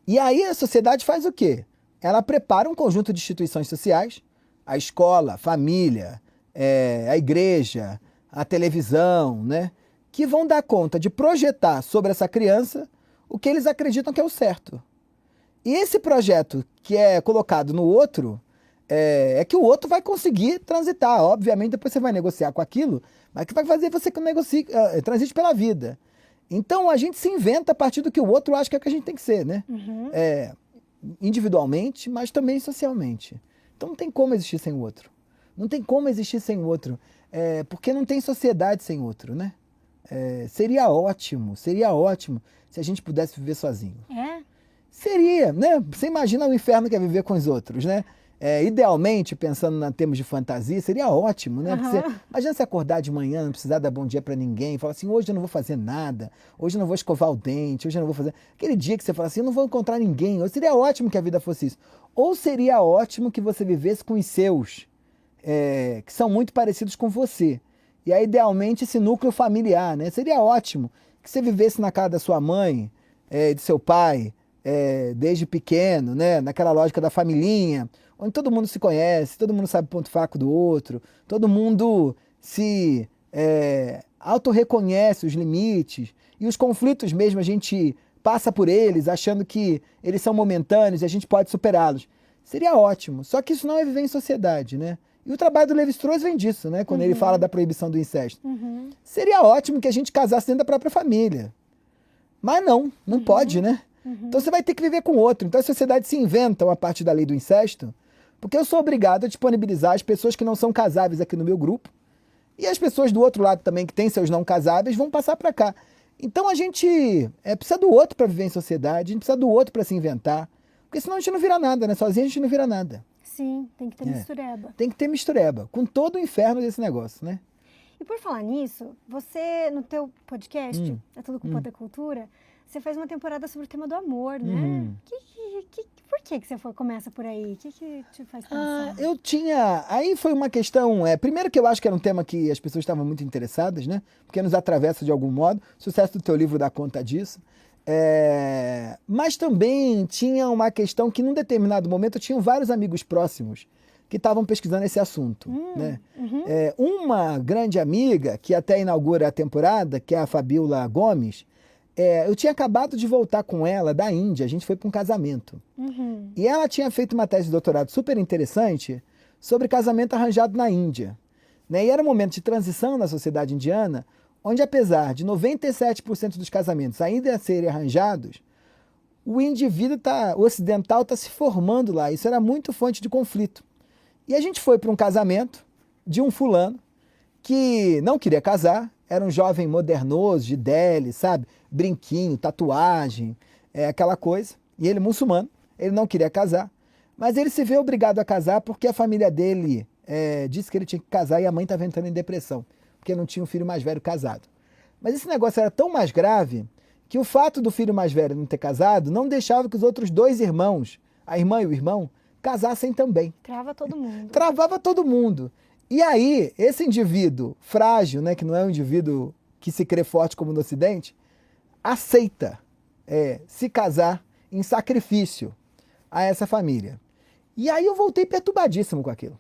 E aí a sociedade faz o quê? Ela prepara um conjunto de instituições sociais, a escola, a família, a igreja, a televisão, né? Que vão dar conta de projetar sobre essa criança o que eles acreditam que é o certo. E esse projeto que é colocado no outro, que o outro vai conseguir transitar. Obviamente, depois você vai negociar com aquilo, mas que vai fazer você que transite pela vida. Então, a gente se inventa a partir do que o outro acha que é o que a gente tem que ser, né? Individualmente, mas também socialmente. Então, não tem como existir sem o outro. Não tem como existir sem o outro. Porque não tem sociedade sem o outro, né? Seria ótimo se a gente pudesse viver sozinho. Seria, né? Você imagina o inferno que é viver com os outros, né? Idealmente, pensando em termos de fantasia, seria ótimo, né? Imagina você acordar de manhã, não precisar dar bom dia pra ninguém, falar assim, hoje eu não vou fazer nada, hoje eu não vou escovar o dente, hoje eu não vou fazer... Aquele dia que você fala assim, eu não vou encontrar ninguém, ou seria ótimo que a vida fosse isso. Ou seria ótimo que você vivesse com os seus, que são muito parecidos com você. E aí, idealmente, esse núcleo familiar, né? Seria ótimo que você vivesse na casa da sua mãe, de seu pai, desde pequeno, né? Naquela lógica da familhinha, onde todo mundo se conhece, todo mundo sabe o ponto fraco do outro, todo mundo se autorreconhece os limites e os conflitos mesmo, a gente passa por eles achando que eles são momentâneos e a gente pode superá-los. Seria ótimo, só que isso não é viver em sociedade, né? E o trabalho do Lévi-Strauss vem disso, né? Quando ele fala da proibição do incesto. Seria ótimo que a gente casasse dentro da própria família. Mas não pode, né? Então você vai ter que viver com o outro. Então a sociedade se inventa a partir da lei do incesto, porque eu sou obrigado a disponibilizar as pessoas que não são casáveis aqui no meu grupo, e as pessoas do outro lado também, que têm seus não casáveis, vão passar para cá. Então a gente precisa do outro para viver em sociedade, a gente precisa do outro para se inventar, porque senão a gente não vira nada, né? Sozinho a gente não vira nada. Sim, tem que ter mistureba. Tem que ter mistureba, com todo o inferno desse negócio, né? E por falar nisso, você, no teu podcast, É Tudo Culpa da Cultura, você fez uma temporada sobre o tema do amor, né? Por que você começa por aí? O que te faz pensar? Eu tinha... Aí foi uma questão... primeiro que eu acho que era um tema que as pessoas estavam muito interessadas, né? Porque nos atravessa de algum modo. O sucesso do teu livro dá conta disso. Mas também tinha uma questão que num determinado momento eu tinha vários amigos próximos que estavam pesquisando esse assunto. Né? Uma grande amiga, que até inaugura a temporada, que é a Fabiola Gomes, eu tinha acabado de voltar com ela da Índia, a gente foi para um casamento. E ela tinha feito uma tese de doutorado super interessante sobre casamento arranjado na Índia. Né? E era um momento de transição na sociedade indiana, onde apesar de 97% dos casamentos ainda serem arranjados, o indivíduo ocidental está se formando lá. Isso era muito fonte de conflito. E a gente foi para um casamento de um fulano que não queria casar, era um jovem modernoso, de Delhi, sabe? Brinquinho, tatuagem, aquela coisa. E ele muçulmano, ele não queria casar, mas ele se vê obrigado a casar porque a família dele disse que ele tinha que casar e a mãe estava entrando em depressão, porque não tinha um filho mais velho casado. Mas esse negócio era tão mais grave que o fato do filho mais velho não ter casado não deixava que os outros 2 irmãos, a irmã e o irmão, casassem também. Trava todo mundo. Travava todo mundo. E aí, esse indivíduo frágil, né, que não é um indivíduo que se crê forte como no Ocidente, aceita se casar em sacrifício a essa família. E aí eu voltei perturbadíssimo com aquilo.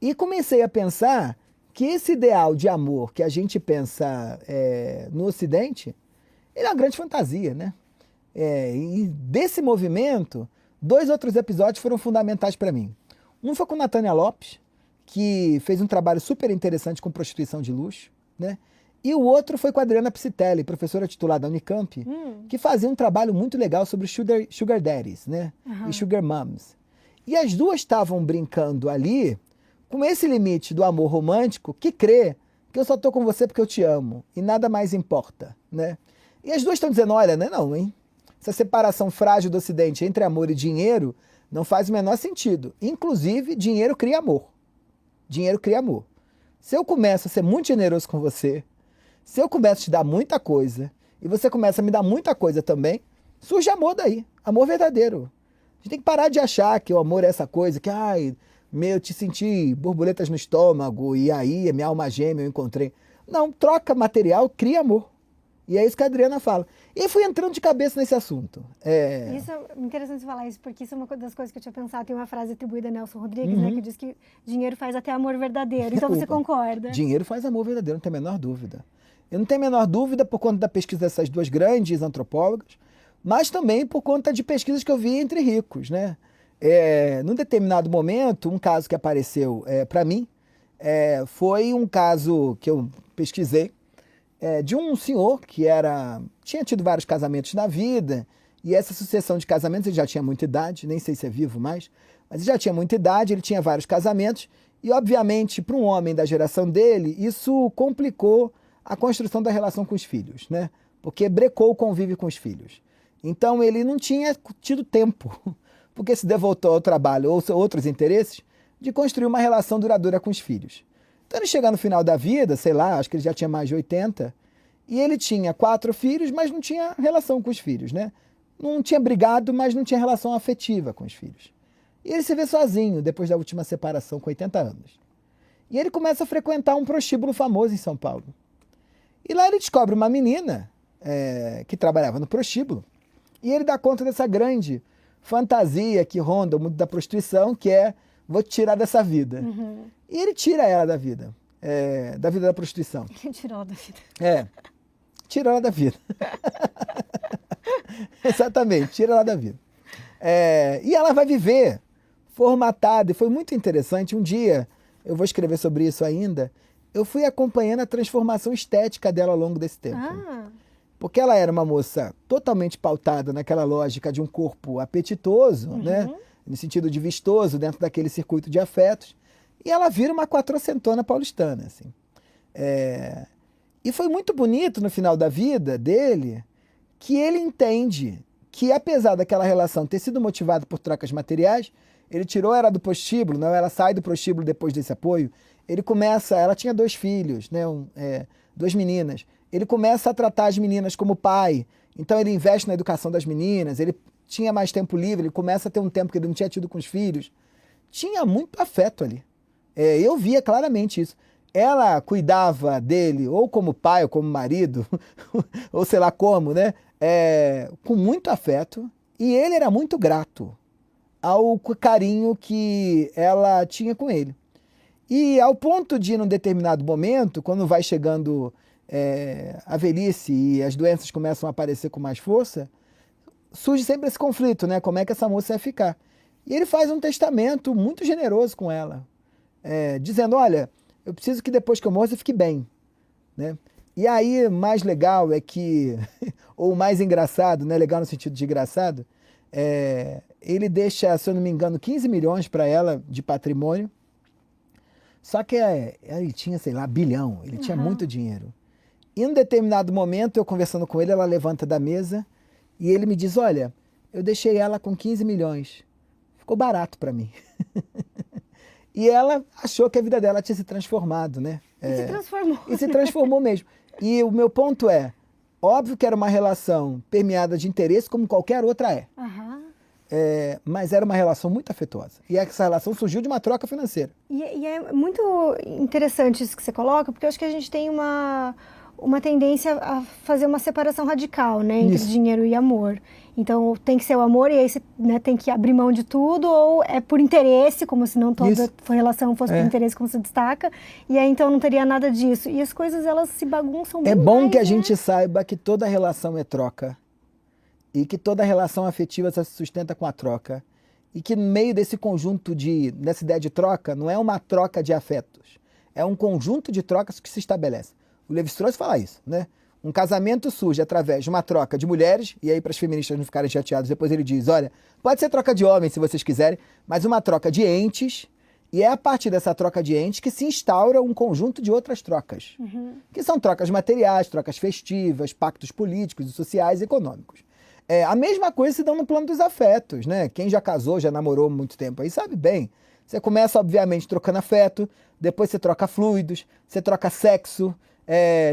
E comecei a pensar que esse ideal de amor que a gente pensa no Ocidente, ele é uma grande fantasia, né? E desse movimento, 2 outros episódios foram fundamentais para mim. Um foi com Natânia Lopes, que fez um trabalho super interessante com prostituição de luxo, né? E o outro foi com a Adriana Psitelli, professora titular da Unicamp, que fazia um trabalho muito legal sobre sugar daddies, né? E sugar moms. E as duas estavam brincando ali com esse limite do amor romântico que crê que eu só tô com você porque eu te amo e nada mais importa, né? E as duas estão dizendo, olha, não, hein? Essa separação frágil do Ocidente entre amor e dinheiro não faz o menor sentido. Inclusive, dinheiro cria amor. Dinheiro cria amor. Se eu começo a ser muito generoso com você, se eu começo a te dar muita coisa, e você começa a me dar muita coisa também, surge amor daí. Amor verdadeiro. A gente tem que parar de achar que o amor é essa coisa, que, eu te senti borboletas no estômago, e aí a minha alma gêmea eu encontrei. Não, troca material, cria amor. E é isso que a Adriana fala. E fui entrando de cabeça nesse assunto. Isso é interessante você falar isso, porque isso é uma das coisas que eu tinha pensado. Tem uma frase atribuída a Nelson Rodrigues, né, que diz que dinheiro faz até amor verdadeiro. Então você concorda? Dinheiro faz amor verdadeiro, não tem a menor dúvida. Eu não tenho a menor dúvida por conta da pesquisa dessas 2 grandes antropólogas, mas também por conta de pesquisas que eu vi entre ricos, né? Num determinado momento, um caso que apareceu para mim foi um caso que eu pesquisei, de um senhor que tinha tido vários casamentos na vida, e essa sucessão de casamentos, ele já tinha muita idade, nem sei se é vivo mais, mas ele já tinha muita idade, ele tinha vários casamentos, e obviamente para um homem da geração dele, isso complicou a construção da relação com os filhos, né? Porque brecou o convívio com os filhos. Então ele não tinha tido tempo, porque se devotou ao trabalho ou outros interesses, de construir uma relação duradoura com os filhos. Então ele chega no final da vida, sei lá, acho que ele já tinha mais de 80, e ele tinha 4 filhos, mas não tinha relação com os filhos, né? Não tinha brigado, mas não tinha relação afetiva com os filhos. E ele se vê sozinho, depois da última separação, com 80 anos. E ele começa a frequentar um prostíbulo famoso em São Paulo. E lá ele descobre uma menina que trabalhava no prostíbulo, e ele dá conta dessa grande fantasia que ronda o mundo da prostituição, que é, vou te tirar dessa vida. E ele tira ela da vida da prostituição. Ele tirou da vida. Tirou ela da vida. Exatamente, tira ela da vida. E ela vai viver formatada, e foi muito interessante. Um dia, eu vou escrever sobre isso ainda, eu fui acompanhando a transformação estética dela ao longo desse tempo. Porque ela era uma moça totalmente pautada naquela lógica de um corpo apetitoso, né? No sentido de vistoso, dentro daquele circuito de afetos. E ela vira uma quatrocentona paulistana, assim. E foi muito bonito no final da vida dele que ele entende que, apesar daquela relação ter sido motivada por trocas materiais, ele tirou ela do prostíbulo, não, ela sai do prostíbulo depois desse apoio, ela tinha 2 filhos, né, 2 meninas, ele começa a tratar as meninas como pai, então ele investe na educação das meninas, ele tinha mais tempo livre, ele começa a ter um tempo que ele não tinha tido com os filhos, tinha muito afeto ali, eu via claramente isso. Ela cuidava dele ou como pai ou como marido, ou sei lá como, né? Com muito afeto, e ele era muito grato ao carinho que ela tinha com ele. E ao ponto de, num determinado momento, quando vai chegando a velhice e as doenças começam a aparecer com mais força, surge sempre esse conflito, né? Como é que essa moça ia ficar? E ele faz um testamento muito generoso com ela, dizendo, olha, eu preciso que depois que eu morro você fique bem, né? E aí, mais legal é que, ou mais engraçado, né? Legal no sentido de engraçado, ele deixa, se eu não me engano, 15 milhões para ela de patrimônio, só que ele tinha, sei lá, bilhão, ele tinha muito dinheiro. E em um determinado momento, eu conversando com ele, ela levanta da mesa e ele me diz, olha, eu deixei ela com 15 milhões, ficou barato para mim. E ela achou que a vida dela tinha se transformado, né? E se transformou. E se transformou mesmo. E o meu ponto é, óbvio que era uma relação permeada de interesse, como qualquer outra é. Aham. Mas era uma relação muito afetuosa. E essa relação surgiu de uma troca financeira. E é muito interessante isso que você coloca, porque eu acho que a gente tem uma tendência a fazer uma separação radical, né, entre dinheiro e amor. Então, tem que ser o amor e aí você, né, tem que abrir mão de tudo, ou é por interesse, como se não toda relação fosse por interesse, como você destaca, e aí então não teria nada disso. E as coisas, elas se bagunçam bem É bom mais, que a né? gente saiba que toda relação é troca, e que toda relação afetiva se sustenta com a troca, e que no meio desse conjunto dessa ideia de troca, não é uma troca de afetos, é um conjunto de trocas que se estabelece. O Levi-Strauss fala isso, né? Um casamento surge através de uma troca de mulheres, e aí para as feministas não ficarem chateadas, depois ele diz, olha, pode ser troca de homens se vocês quiserem, mas uma troca de entes, e é a partir dessa troca de entes que se instaura um conjunto de outras trocas, que são trocas materiais, trocas festivas, pactos políticos, sociais e econômicos. A mesma coisa se dá no plano dos afetos, né? Quem já casou, já namorou há muito tempo aí sabe bem. Você começa, obviamente, trocando afeto, depois você troca fluidos, você troca sexo,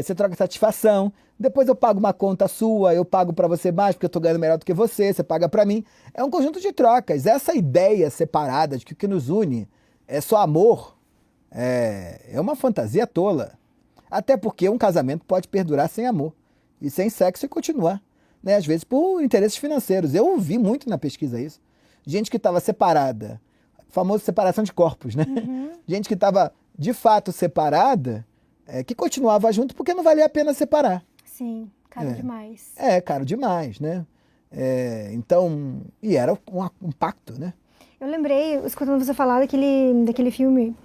você troca satisfação, depois eu pago uma conta sua, eu pago pra você mais porque eu tô ganhando melhor do que você paga pra mim. É um conjunto de trocas. Essa ideia separada de que o que nos une é só amor é uma fantasia tola. Até porque um casamento pode perdurar sem amor e sem sexo e continuar, né? Às vezes por interesses financeiros. Eu ouvi muito na pesquisa isso. Gente que estava separada, famosa separação de corpos, né? Gente que estava de fato separada, que continuava junto porque não valia a pena separar. Sim, caro demais. Caro demais, né? Então, e era um pacto, né? Eu lembrei, escutando você falar daquele filme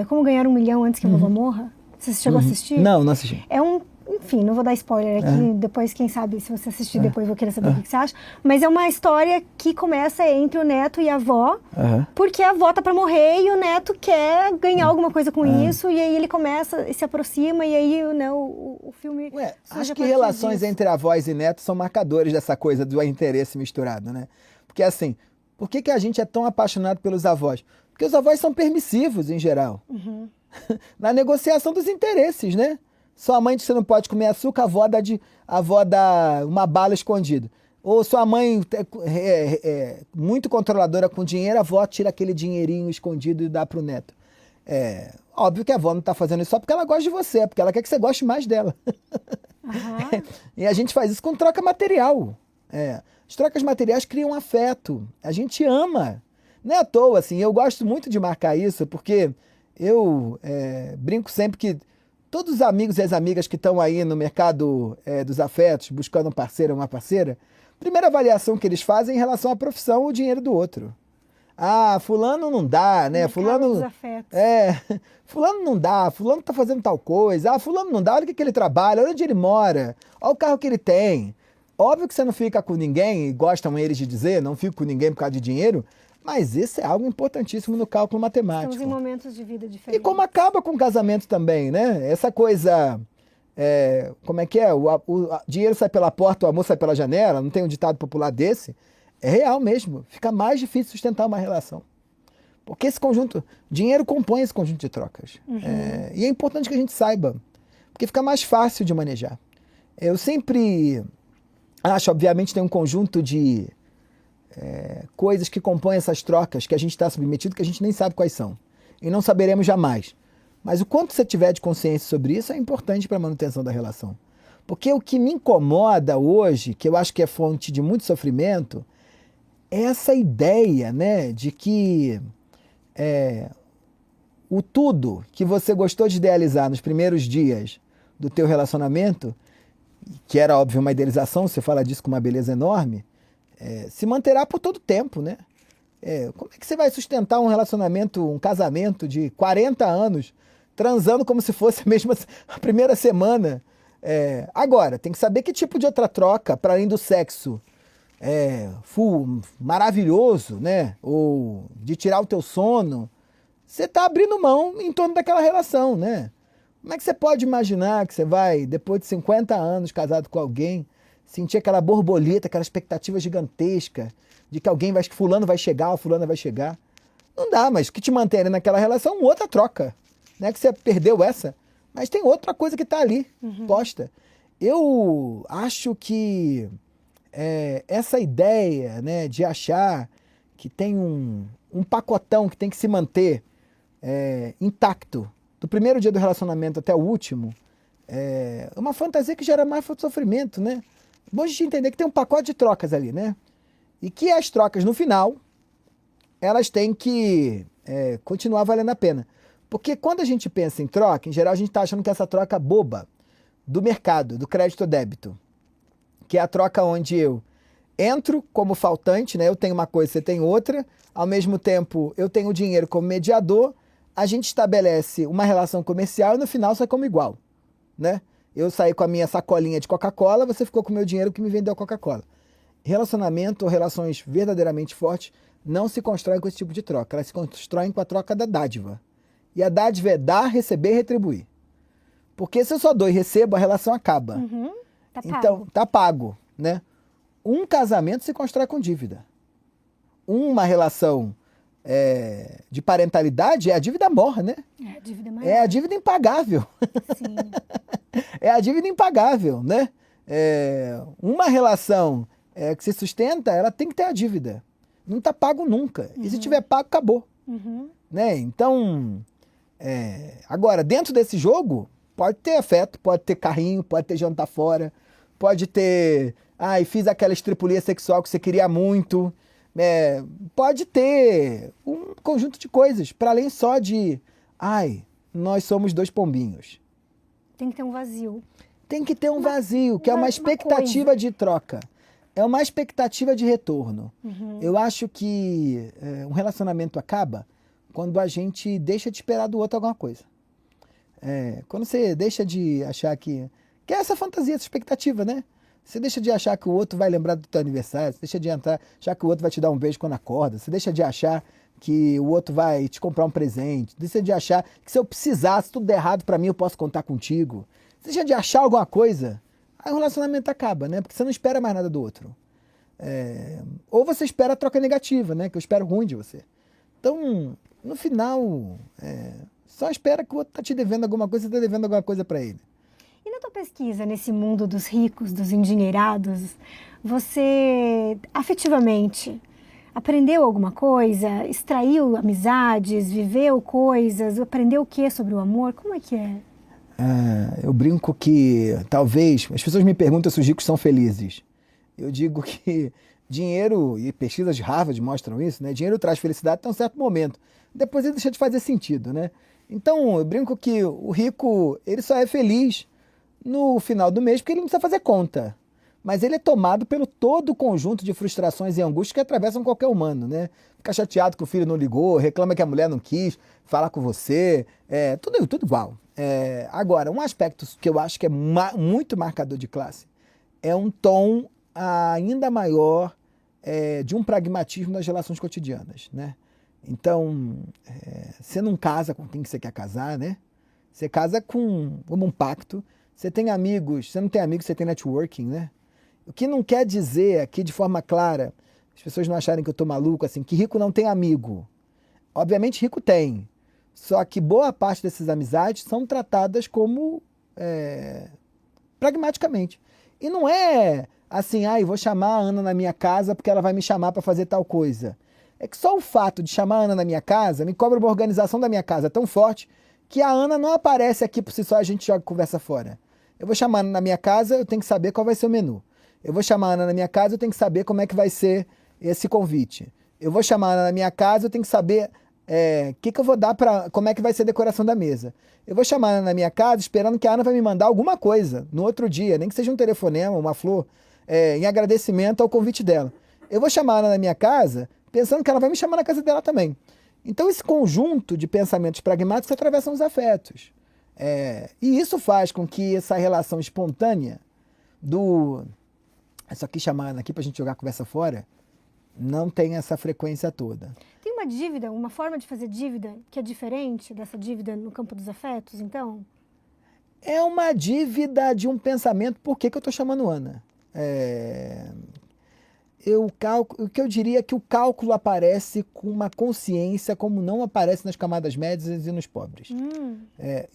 Como Ganhar um Milhão Antes que a Vovó Morra. Você chegou a assistir? Não assisti. Enfim, não vou dar spoiler aqui, depois, quem sabe, se você assistir depois, vou querer saber o que você acha. Mas é uma história que começa entre o neto e a avó, porque a avó tá pra morrer e o neto quer ganhar alguma coisa com isso, e aí ele começa, se aproxima, e aí, né, o filme... Acho que relações entre avós e netos são marcadores dessa coisa do interesse misturado, né? Porque assim, por que a gente é tão apaixonado pelos avós? Porque os avós são permissivos, em geral. Na negociação dos interesses, né? Sua mãe diz que você não pode comer açúcar, a avó dá uma bala escondida. Ou sua mãe é muito controladora com dinheiro, a avó tira aquele dinheirinho escondido e dá pro neto. Óbvio que a avó não tá fazendo isso só porque ela gosta de você, é porque ela quer que você goste mais dela. E a gente faz isso com troca material. As trocas materiais criam afeto. A gente ama. Não é à toa, assim, eu gosto muito de marcar isso, porque eu brinco sempre que todos os amigos e as amigas que estão aí no mercado dos afetos, buscando um parceiro ou uma parceira, primeira avaliação que eles fazem é em relação à profissão ou o dinheiro do outro. Fulano não dá, né? Fulano dos afetos. Fulano não dá, fulano tá fazendo tal coisa. Fulano não dá, olha o que ele trabalha, olha onde ele mora, olha o carro que ele tem. Óbvio que você não fica com ninguém, e gostam eles de dizer, não fico com ninguém por causa de dinheiro, mas isso é algo importantíssimo no cálculo matemático. Estamos em momentos de vida diferentes. E como acaba com o casamento também, né? Essa coisa, como é que é? O dinheiro sai pela porta, o amor sai pela janela, não tem um ditado popular desse? É real mesmo. Fica mais difícil sustentar uma relação. Porque esse conjunto, dinheiro compõe esse conjunto de trocas. E é importante que a gente saiba, porque fica mais fácil de manejar. Eu sempre acho, obviamente, tem um conjunto de coisas que compõem essas trocas que a gente está submetido que a gente nem sabe quais são. E não saberemos jamais. Mas o quanto você tiver de consciência sobre isso é importante para a manutenção da relação. Porque o que me incomoda hoje, que eu acho que é fonte de muito sofrimento, é essa ideia, né, de que o tudo que você gostou de idealizar nos primeiros dias do teu relacionamento, que era, óbvio, uma idealização, você fala disso com uma beleza enorme, se manterá por todo o tempo, né? Como é que você vai sustentar um relacionamento, um casamento de 40 anos, transando como se fosse a primeira semana? Agora, tem que saber que tipo de outra troca, para além do sexo, maravilhoso, né? Ou de tirar o teu sono, você está abrindo mão em torno daquela relação, né? Como é que você pode imaginar que você vai, depois de 50 anos casado com alguém, sentir aquela borboleta, aquela expectativa gigantesca de que fulano vai chegar ou fulana vai chegar? Não dá, mas que te mantém ali naquela relação, outra troca. Não é que você perdeu essa, mas tem outra coisa que está ali, posta. Eu acho que essa ideia, né, de achar que tem um pacotão que tem que se manter intacto, do primeiro dia do relacionamento até o último, é uma fantasia que gera mais sofrimento, né? Bom a gente entender que tem um pacote de trocas ali, né? E que as trocas, no final, elas têm que continuar valendo a pena. Porque quando a gente pensa em troca, em geral a gente está achando que essa troca boba do mercado, do crédito ou débito, que é a troca onde eu entro como faltante, né? Eu tenho uma coisa, você tem outra, ao mesmo tempo eu tenho o dinheiro como mediador, a gente estabelece uma relação comercial e no final sai como igual, né? Eu saí com a minha sacolinha de Coca-Cola, você ficou com o meu dinheiro que me vendeu a Coca-Cola. Relacionamento ou relações verdadeiramente fortes não se constroem com esse tipo de troca, elas se constroem com a troca da dádiva. E a dádiva é dar, receber e retribuir. Porque se eu só dou e recebo, a relação acaba. Tá então, pago. tá pago, né? Um casamento se constrói com dívida. Uma relação de parentalidade é a dívida mor, né? É, a dívida maior. É a dívida impagável. Sim. É a dívida impagável, né? Uma relação que se sustenta, ela tem que ter a dívida. Não tá pago nunca. E se tiver pago, acabou. Né? Então, agora, dentro desse jogo, pode ter afeto, pode ter carrinho, pode ter jantar fora, pode ter... Ai, fiz aquela estripulia sexual que você queria muito. Pode ter um conjunto de coisas, para além só de... Ai, nós somos dois pombinhos. Tem que ter um vazio. Tem que ter um vazio, que é uma expectativa de troca. É uma expectativa de retorno. Eu acho que um relacionamento acaba quando a gente deixa de esperar do outro alguma coisa. Quando você deixa de achar que é essa fantasia, essa expectativa, né? Você deixa de achar que o outro vai lembrar do teu aniversário, você deixa de achar que o outro vai te dar um beijo quando acorda, você deixa de achar que o outro vai te comprar um presente, deixa de achar que se eu precisasse, tudo der errado pra mim, eu posso contar contigo. Você deixa de achar alguma coisa, aí o relacionamento acaba, né? Porque você não espera mais nada do outro. Ou você espera a troca negativa, né? Que eu espero ruim de você. Então, no final, só espera que o outro tá te devendo alguma coisa, você tá devendo alguma coisa pra ele. E na tua pesquisa, nesse mundo dos ricos, dos endinheirados, você afetivamente aprendeu alguma coisa? Extraiu amizades? Viveu coisas? Aprendeu o que sobre o amor? Como é que é? Eu brinco que talvez... As pessoas me perguntam se os ricos são felizes. Eu digo que dinheiro, e pesquisas de Harvard mostram isso, né? Dinheiro traz felicidade até um certo momento. Depois ele deixa de fazer sentido, né? Então, eu brinco que o rico, ele só é feliz no final do mês porque ele não precisa fazer conta. Mas ele é tomado pelo todo o conjunto de frustrações e angústias que atravessam qualquer humano, né? Fica chateado que o filho não ligou, reclama que a mulher não quis falar com você, tudo igual. Agora, um aspecto que eu acho que é muito marcador de classe é um tom ainda maior de um pragmatismo nas relações cotidianas, né? Então, você não casa com quem que você quer casar, né? Você casa como um pacto. Você tem amigos, você não tem amigos, você tem networking, né? O que não quer dizer aqui de forma clara, as pessoas não acharem que eu tô maluco, assim, que rico não tem amigo. Obviamente rico tem, só que boa parte dessas amizades são tratadas como pragmaticamente. E não é assim, vou chamar a Ana na minha casa porque ela vai me chamar para fazer tal coisa. É que só o fato de chamar a Ana na minha casa me cobra uma organização da minha casa tão forte que a Ana não aparece aqui por si só, a gente joga conversa fora. Eu vou chamar a Ana na minha casa, eu tenho que saber qual vai ser o menu. Eu vou chamar a Ana na minha casa, eu tenho que saber como é que vai ser esse convite. Eu vou chamar a Ana na minha casa, eu tenho que saber que eu vou dar como é que vai ser a decoração da mesa. Eu vou chamar a Ana na minha casa esperando que a Ana vai me mandar alguma coisa no outro dia, nem que seja um telefonema, uma flor, em agradecimento ao convite dela. Eu vou chamar a Ana na minha casa pensando que ela vai me chamar na casa dela também. Então esse conjunto de pensamentos pragmáticos atravessam os afetos. E isso faz com que essa relação espontânea só quis chamar a Ana aqui pra gente jogar a conversa fora, não tem essa frequência toda. Tem uma dívida, uma forma de fazer dívida que é diferente dessa dívida no campo dos afetos, então? É uma dívida de um pensamento, por que eu estou chamando Ana? O que eu diria é que o cálculo aparece com uma consciência como não aparece nas camadas médias e nos pobres.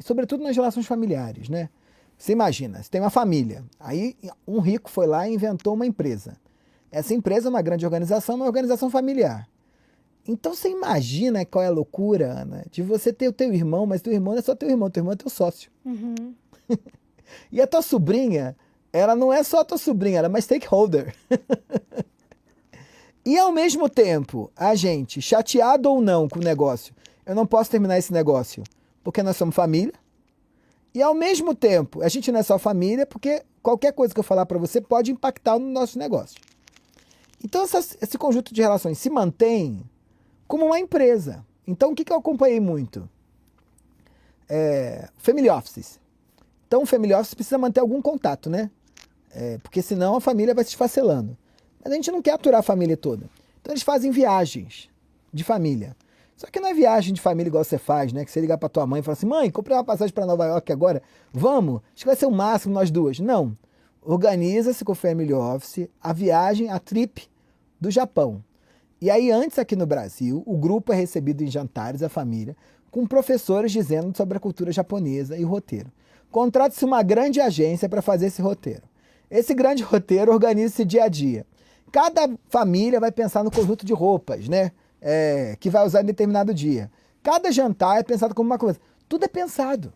Sobretudo nas relações familiares, né? Você imagina, você tem uma família, aí um rico foi lá e inventou uma empresa. Essa empresa é uma grande organização, uma organização familiar. Então você imagina qual é a loucura, Ana, de você ter o teu irmão, mas teu irmão não é só teu irmão é teu sócio. E a tua sobrinha, ela não é só a tua sobrinha, ela é uma stakeholder. E ao mesmo tempo, a gente, chateado ou não com o negócio, eu não posso terminar esse negócio porque nós somos família. E ao mesmo tempo, a gente não é só família porque qualquer coisa que eu falar para você pode impactar no nosso negócio. Então esse conjunto de relações se mantém como uma empresa. Então o que eu acompanhei muito? Family offices. Então o family office precisa manter algum contato, né? Porque senão a família vai se esfacelando. Mas a gente não quer aturar a família toda. Então eles fazem viagens de família. Só que não é viagem de família igual você faz, né? Que você ligar para tua mãe e fala assim, mãe, comprei uma passagem para Nova York agora, vamos? Acho que vai ser o máximo nós duas. Não. Organiza-se com o family office a viagem, a trip do Japão. E aí antes aqui no Brasil, o grupo é recebido em jantares, a família, com professores dizendo sobre a cultura japonesa e o roteiro. Contrata-se uma grande agência para fazer esse roteiro. Esse grande roteiro organiza-se dia a dia. Cada família vai pensar no conjunto de roupas, né? Que vai usar em determinado dia. Cada jantar é pensado como uma coisa. Tudo é pensado.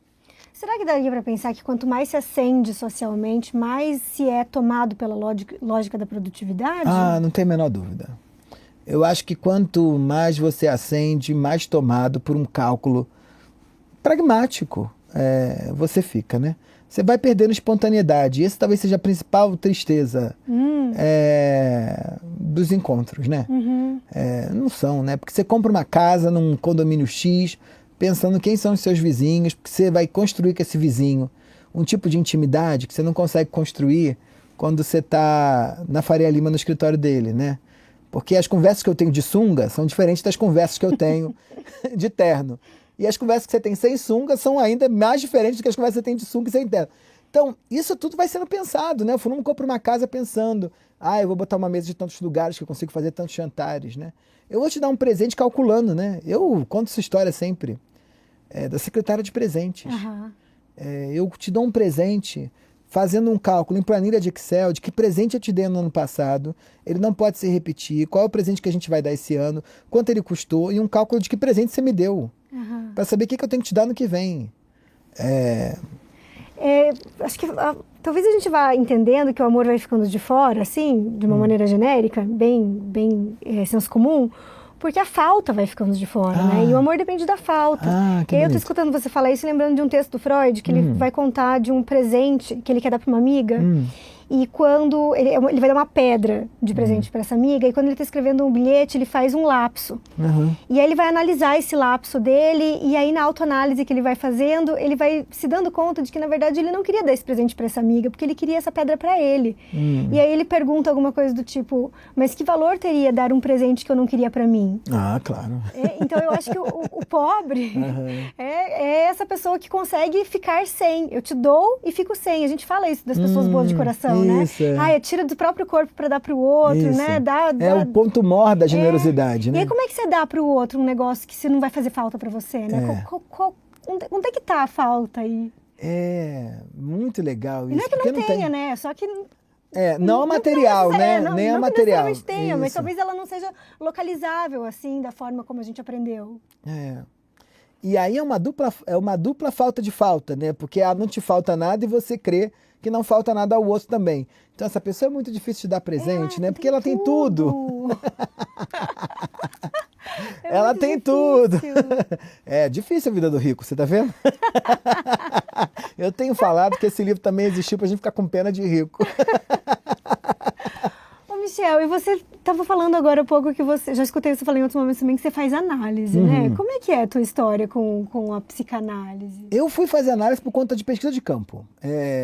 Será que daria para pensar que quanto mais se acende socialmente, mais se é tomado pela lógica da produtividade? Não tem a menor dúvida. Eu acho que quanto mais você acende, mais tomado por um cálculo pragmático você fica, né? Você vai perdendo espontaneidade. Essa talvez seja a principal tristeza dos encontros, né? Não são, né? Porque você compra uma casa num condomínio X, pensando quem são os seus vizinhos, porque você vai construir com esse vizinho um tipo de intimidade que você não consegue construir quando você está na Faria Lima no escritório dele, né? Porque as conversas que eu tenho de sunga são diferentes das conversas que eu tenho de terno. E as conversas que você tem sem sunga são ainda mais diferentes do que as conversas que você tem de sunga e sem terno. Então, isso tudo vai sendo pensado, né? O fulano compra uma casa pensando, eu vou botar uma mesa de tantos lugares que eu consigo fazer tantos jantares, né? Eu vou te dar um presente calculando, né? Eu conto essa história sempre, da secretária de presentes. Eu te dou um presente fazendo um cálculo em planilha de Excel de que presente eu te dei no ano passado, ele não pode se repetir, qual é o presente que a gente vai dar esse ano, quanto ele custou, e um cálculo de que presente você me deu, para saber o que eu tenho que te dar no que vem. Acho que talvez a gente vá entendendo que o amor vai ficando de fora, assim, de uma maneira genérica, bem senso comum, porque a falta vai ficando de fora, né? E o amor depende da falta. Que e aí eu tô bonito. escutando você falar isso, lembrando de um texto do Freud, que ele vai contar de um presente que ele quer dar para uma amiga. E quando ele vai dar uma pedra de presente para essa amiga, e quando ele está escrevendo um bilhete, ele faz um lapso. E aí ele vai analisar esse lapso dele, e aí na autoanálise que ele vai fazendo, ele vai se dando conta de que, na verdade, ele não queria dar esse presente para essa amiga, porque ele queria essa pedra para ele. E aí ele pergunta alguma coisa do tipo, mas que valor teria dar um presente que eu não queria para mim? Claro. Então eu acho que o pobre é essa pessoa que consegue ficar sem. Eu te dou e fico sem. A gente fala isso das pessoas boas de coração, isso, né? Tira do próprio corpo para dar para o outro, isso. né? O ponto maior da generosidade, né? E aí como é que você dá para o outro um negócio que você não vai fazer falta para você, né? Onde é que tá a falta aí? Muito legal isso. E não é que não tenha, né? Só que não é material, né? Nem é material. Não tenha, mas talvez ela não seja localizável, assim, da forma como a gente aprendeu. E aí é uma dupla falta de falta, né? Porque não te falta nada e você crê que não falta nada ao outro também. Então essa pessoa é muito difícil de dar presente, né? Porque ela tem tudo. Ela tem tudo. É difícil a vida do rico, você tá vendo? Eu tenho falado que esse livro também existiu pra gente ficar com pena de rico. Ô, Michel, e você estava falando agora há pouco que você, já escutei você falar em outros momentos também, que você faz análise, né? Como é que é a tua história com a psicanálise? Eu fui fazer análise por conta de pesquisa de campo.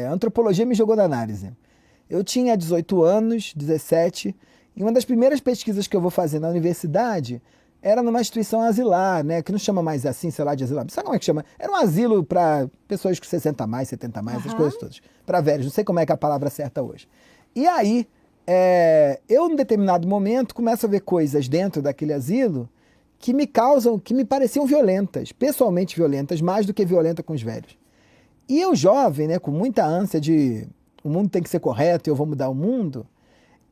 A antropologia me jogou na análise. Eu tinha 18 anos, 17, e uma das primeiras pesquisas que eu vou fazer na universidade era numa instituição asilar, né? Que não chama mais assim, sei lá, de asilar. Sabe como é que chama? Era um asilo para pessoas com 60 a mais, 70 a mais, essas coisas todas. Para velhos, não sei como é que é a palavra certa hoje. E aí, eu, em determinado momento, começo a ver coisas dentro daquele asilo que me pareciam violentas, pessoalmente violentas, mais do que violenta com os velhos. E eu, jovem, né, com muita ânsia de o mundo tem que ser correto e eu vou mudar o mundo,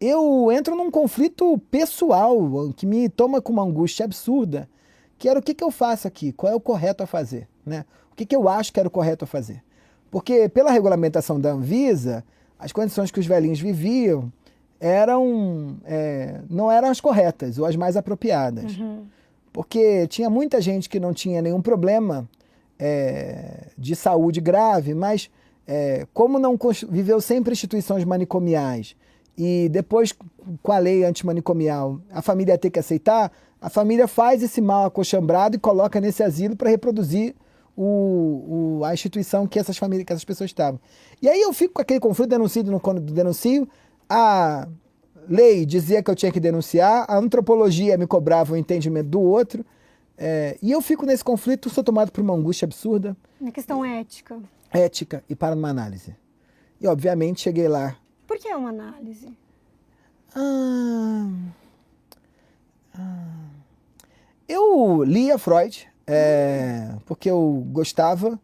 eu entro num conflito pessoal que me toma com uma angústia absurda, que era o que eu faço aqui, qual é o correto a fazer, né? O que eu acho que era o correto a fazer. Porque pela regulamentação da Anvisa, as condições que os velhinhos viviam não eram as corretas ou as mais apropriadas. Uhum. Porque tinha muita gente que não tinha nenhum problema de saúde grave, mas como não viveu sempre instituições manicomiais e depois com a lei antimanicomial a família ia ter que aceitar, a família faz esse mal acochambrado e coloca nesse asilo para reproduzir a instituição que essas pessoas estavam. E aí eu fico com aquele conflito, quando denuncio, a lei dizia que eu tinha que denunciar, a antropologia me cobrava o entendimento do outro, e eu fico nesse conflito, sou tomado por uma angústia absurda. Na questão ética. Ética, e para uma análise. E obviamente cheguei lá. Por que uma análise? Eu lia Freud, porque eu gostava,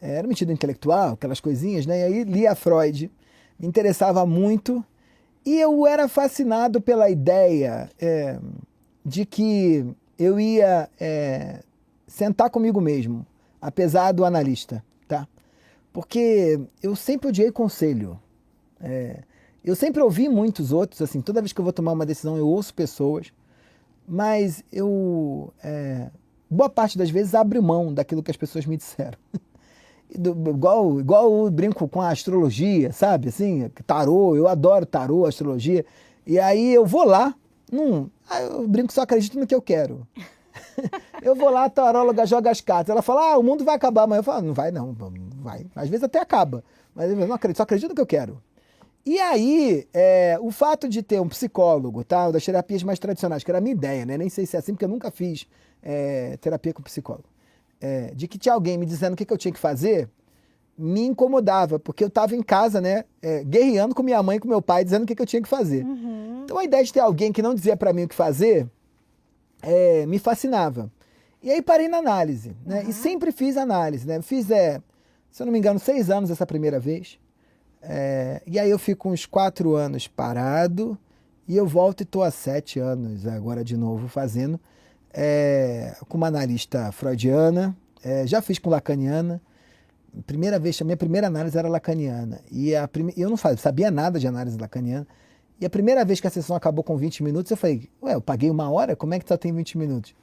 era metido intelectual, aquelas coisinhas, né? E aí lia Freud, me interessava muito, e eu era fascinado pela ideia de que eu ia sentar comigo mesmo, apesar do analista, tá? Porque eu sempre odiei conselho. Eu sempre ouvi muitos outros, assim, toda vez que eu vou tomar uma decisão eu ouço pessoas, mas boa parte das vezes abro mão daquilo que as pessoas me disseram. Igual eu brinco com a astrologia, sabe? Assim, tarô, eu adoro tarô, astrologia. E aí eu vou lá, eu brinco, só acredito no que eu quero. Eu vou lá, a taróloga joga as cartas, ela fala, o mundo vai acabar, mas eu falo, não vai não, vai. Às vezes até acaba, mas eu não acredito, só acredito no que eu quero. E aí, o fato de ter um psicólogo, tá, das terapias mais tradicionais, que era a minha ideia, né? Nem sei se é assim, porque eu nunca fiz terapia com psicólogo, de que tinha alguém me dizendo o que eu tinha que fazer, me incomodava, porque eu estava em casa, né, guerreando com minha mãe e com meu pai, dizendo o que eu tinha que fazer. Uhum. Então a ideia de ter alguém que não dizia para mim o que fazer, me fascinava. E aí parei na análise, né? Uhum. E sempre fiz análise, né? Fiz, se eu não me engano, 6 anos essa primeira vez. E aí eu fico uns 4 anos parado e eu volto e estou há 7 anos agora de novo fazendo com uma analista freudiana, já fiz com lacaniana. A minha primeira análise era lacaniana e eu não sabia nada de análise lacaniana. E a primeira vez que a sessão acabou com 20 minutos, eu falei, eu paguei 1 hora? Como é que só tem 20 minutos?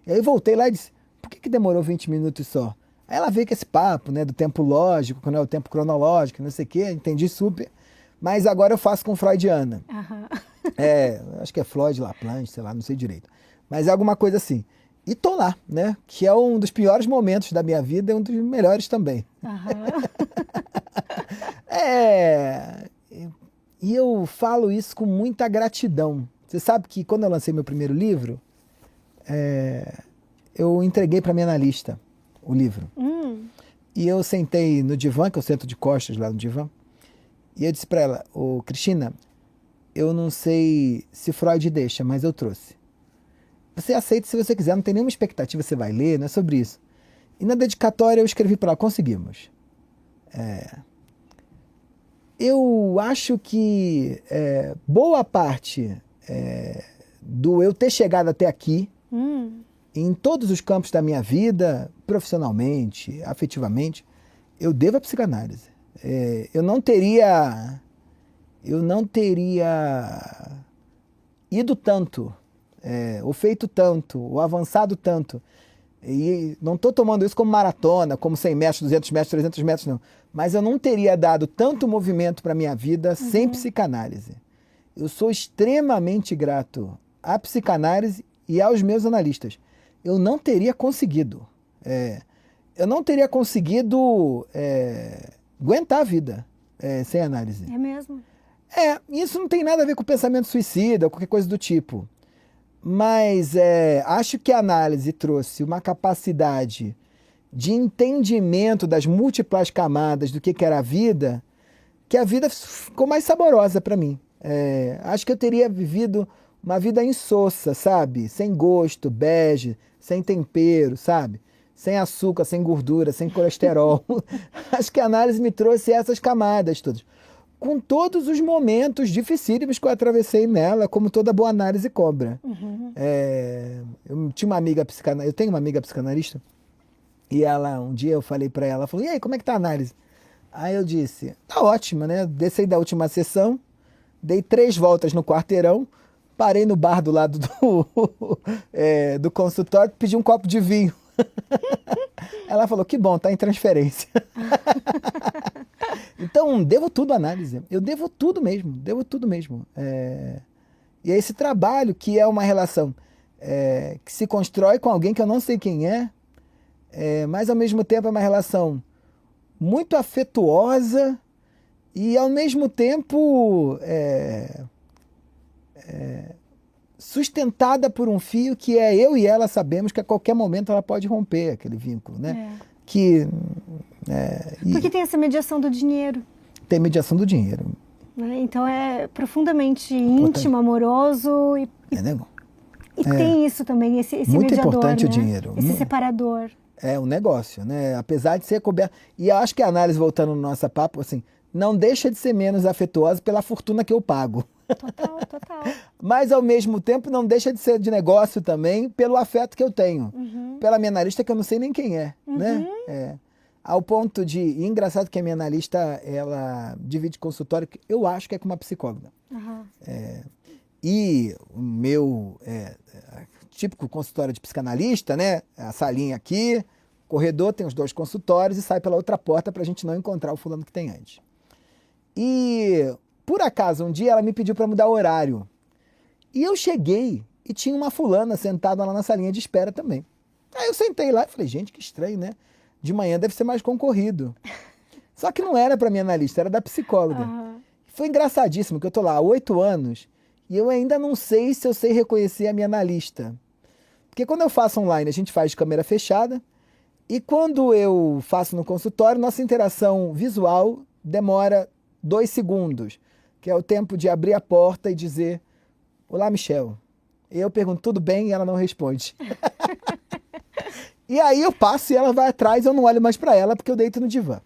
E aí eu voltei lá e disse, por que demorou 20 minutos só? Aí ela veio com esse papo, né, do tempo lógico, que não é o tempo cronológico, não sei o quê, entendi super. Mas agora eu faço com freudiana. Uhum. Acho que é Freud, Laplanche, sei lá, não sei direito. Mas é alguma coisa assim. E tô lá, né, que é um dos piores momentos da minha vida e um dos melhores também. Uhum. E eu falo isso com muita gratidão. Você sabe que quando eu lancei meu primeiro livro, eu entreguei para minha analista o livro. E eu sentei no divã, que eu sento de costas lá no divã, e eu disse para ela, Cristina, eu não sei se Freud deixa, mas eu trouxe. Você aceita se você quiser, não tem nenhuma expectativa, você vai ler, não é sobre isso. E na dedicatória eu escrevi para ela, conseguimos. Eu acho que boa parte do eu ter chegado até aqui, em todos os campos da minha vida, profissionalmente, afetivamente, eu devo à psicanálise. Eu não teria ido tanto, ou feito tanto, ou avançado tanto. E não estou tomando isso como maratona, como 100 metros, 200 metros, 300 metros, não. Mas eu não teria dado tanto movimento para a minha vida sem psicanálise. Eu sou extremamente grato à psicanálise e aos meus analistas. Eu não teria conseguido. Eu não teria conseguido aguentar a vida sem análise. É mesmo? Isso não tem nada a ver com pensamento suicida ou qualquer coisa do tipo. Mas acho que a análise trouxe uma capacidade de entendimento das múltiplas camadas do que era a vida, que a vida ficou mais saborosa para mim. Acho que eu teria vivido uma vida insossa, sabe? Sem gosto, bege, sem tempero, sabe? Sem açúcar, sem gordura, sem colesterol. Acho que a análise me trouxe essas camadas todas. Com todos os momentos dificílimos que eu atravessei nela, como toda boa análise cobra. Eu tinha uma amiga psicanalista, eu tenho uma amiga psicanalista, e um dia eu falei pra ela, falou, e aí, como é que tá a análise? Aí eu disse, tá ótima, né? Desci da última sessão, dei 3 voltas no quarteirão, parei no bar do lado do consultório, pedi um copo de vinho. Ela falou, que bom, tá em transferência. Então, devo tudo à análise. Eu devo tudo mesmo, devo tudo mesmo. E é esse trabalho que é uma relação que se constrói com alguém que eu não sei quem mas ao mesmo tempo é uma relação muito afetuosa e ao mesmo tempo sustentada por um fio que eu e ela sabemos que a qualquer momento ela pode romper aquele vínculo, né? Porque tem essa mediação do dinheiro. Tem mediação do dinheiro. Então é profundamente íntimo, amoroso e tem isso também, esse muito mediador, importante, né? o dinheiro. Esse separador. É um negócio, né? Apesar de ser coberto. E eu acho que a análise, voltando no nosso papo, assim, não deixa de ser menos afetuosa pela fortuna que eu pago. Total. Mas, ao mesmo tempo, não deixa de ser de negócio também pelo afeto que eu tenho. Pela minha analista, que eu não sei nem quem né? Ao ponto de... E engraçado que a minha analista, ela divide consultório, que eu acho que é com uma psicóloga. E o meu típico consultório de psicanalista, né? A salinha aqui, corredor, tem os 2 consultórios e sai pela outra porta pra gente não encontrar o fulano que tem antes. E, por acaso, um dia ela me pediu para mudar o horário. E eu cheguei e tinha uma fulana sentada lá na salinha de espera também. Aí eu sentei lá e falei, gente, que estranho, né? De manhã deve ser mais concorrido. Só que não era para minha analista, era da psicóloga. Foi engraçadíssimo, que eu tô lá há 8 anos e eu ainda não sei se eu sei reconhecer a minha analista. Porque quando eu faço online, a gente faz de câmera fechada, e quando eu faço no consultório, nossa interação visual demora 2 segundos, que é o tempo de abrir a porta e dizer, olá, Michel. E eu pergunto, tudo bem? E ela não responde. E aí eu passo e ela vai atrás, eu não olho mais para ela porque eu deito no divã.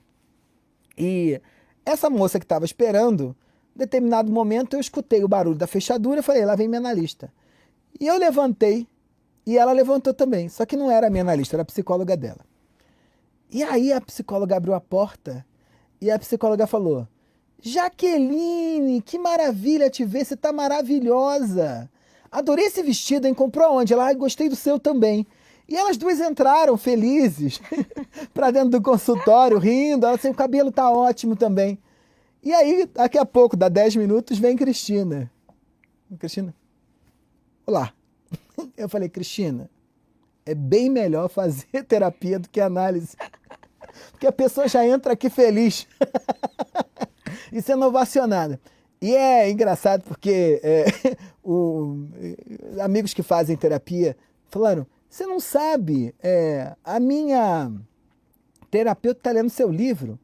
E essa moça que estava esperando, em determinado momento eu escutei o barulho da fechadura e falei, lá vem minha analista. E eu levantei e ela levantou também, só que não era a minha analista, era a psicóloga dela. E aí a psicóloga abriu a porta e a psicóloga falou, Jaqueline, que maravilha te ver, você tá maravilhosa. Adorei esse vestido, hein? Comprou onde? Ela, gostei do seu também. E elas 2 entraram felizes para dentro do consultório, rindo. Ela assim, o cabelo tá ótimo também. E aí, daqui a pouco, dá 10 minutos, vem Cristina. Cristina, olá. Eu falei, Cristina, é bem melhor fazer terapia do que análise. Porque a pessoa já entra aqui feliz. E sendo ovacionada. E é engraçado porque amigos que fazem terapia falaram, você não sabe, a minha terapeuta está lendo seu livro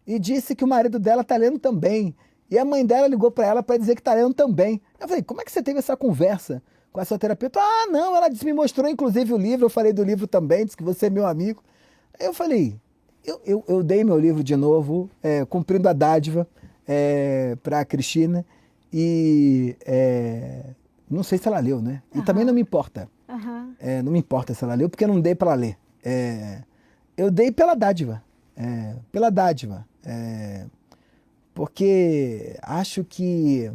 e disse que o marido dela está lendo também. E a mãe dela ligou para ela para dizer que está lendo também. Eu falei, como é que você teve essa conversa com a sua terapeuta? Ah, não, ela me mostrou inclusive o livro, eu falei do livro também, disse que você é meu amigo. Aí eu falei, eu dei meu livro de novo, cumprindo a dádiva para a Cristina e não sei se ela leu, né? E também não me importa. Não me importa se ela leu, porque eu não dei para ela ler. Eu dei pela dádiva. Porque acho que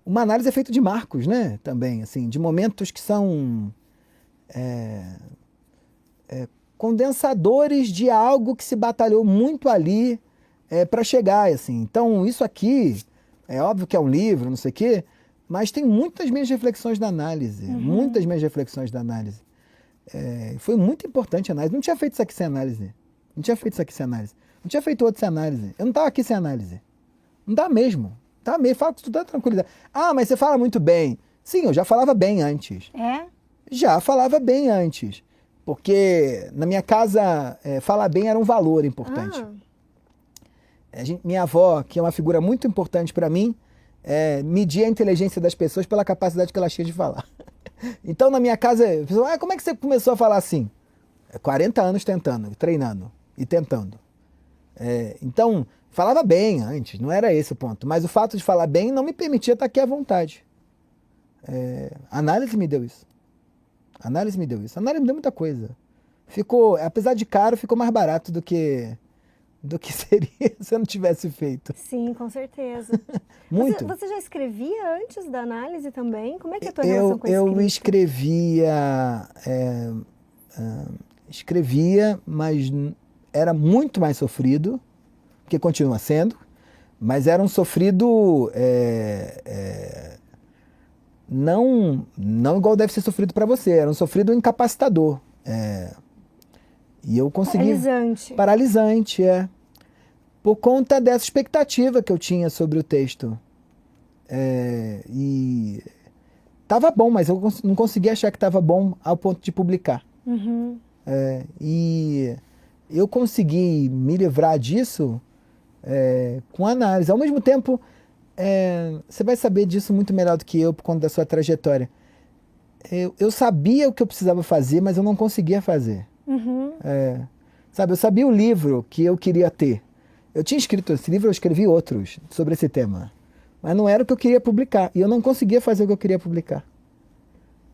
uma análise é feita de marcos, né? Também, assim, de momentos que são condensadores de algo que se batalhou muito ali para chegar, assim. Então, isso aqui, é óbvio que é um livro, não sei o quê, mas tem muitas minhas reflexões da análise, muitas minhas reflexões da análise. Foi muito importante a análise. Não tinha feito isso aqui sem análise. Não tinha feito outro sem análise. Eu não estava aqui sem análise. Não dá mesmo. Tá mesmo, fala com toda tranquilidade. Ah, mas você fala muito bem. Sim, eu já falava bem antes. Já falava bem antes. Porque na minha casa, falar bem era um valor importante. Minha avó, que é uma figura muito importante para mim, medir a inteligência das pessoas pela capacidade que elas tinham de falar. Então, na minha casa, a pessoa, como é que você começou a falar assim? 40 anos tentando, treinando e tentando. Então, falava bem antes, não era esse o ponto. Mas o fato de falar bem não me permitia estar aqui à vontade. A análise me deu isso. A análise me deu muita coisa. Apesar de caro, ficou mais barato do que seria se eu não tivesse feito. Sim, com certeza. Muito. Você já escrevia antes da análise também? Como é que é a tua relação com a escrita? Eu escrevia, mas era muito mais sofrido, que continua sendo, mas era um sofrido não igual deve ser sofrido para você, era um sofrido incapacitador. E eu consegui... Paralisante, por conta dessa expectativa que eu tinha sobre o texto. E estava bom, mas eu não conseguia achar que estava bom ao ponto de publicar. Uhum. E eu consegui me livrar disso com análise. Ao mesmo tempo, você vai saber disso muito melhor do que eu por conta da sua trajetória. Eu sabia o que eu precisava fazer, mas eu não conseguia fazer. Uhum. Eu sabia o livro que eu queria ter. Eu tinha escrito esse livro, eu escrevi outros sobre esse tema. Mas não era o que eu queria publicar. E eu não conseguia fazer o que eu queria publicar.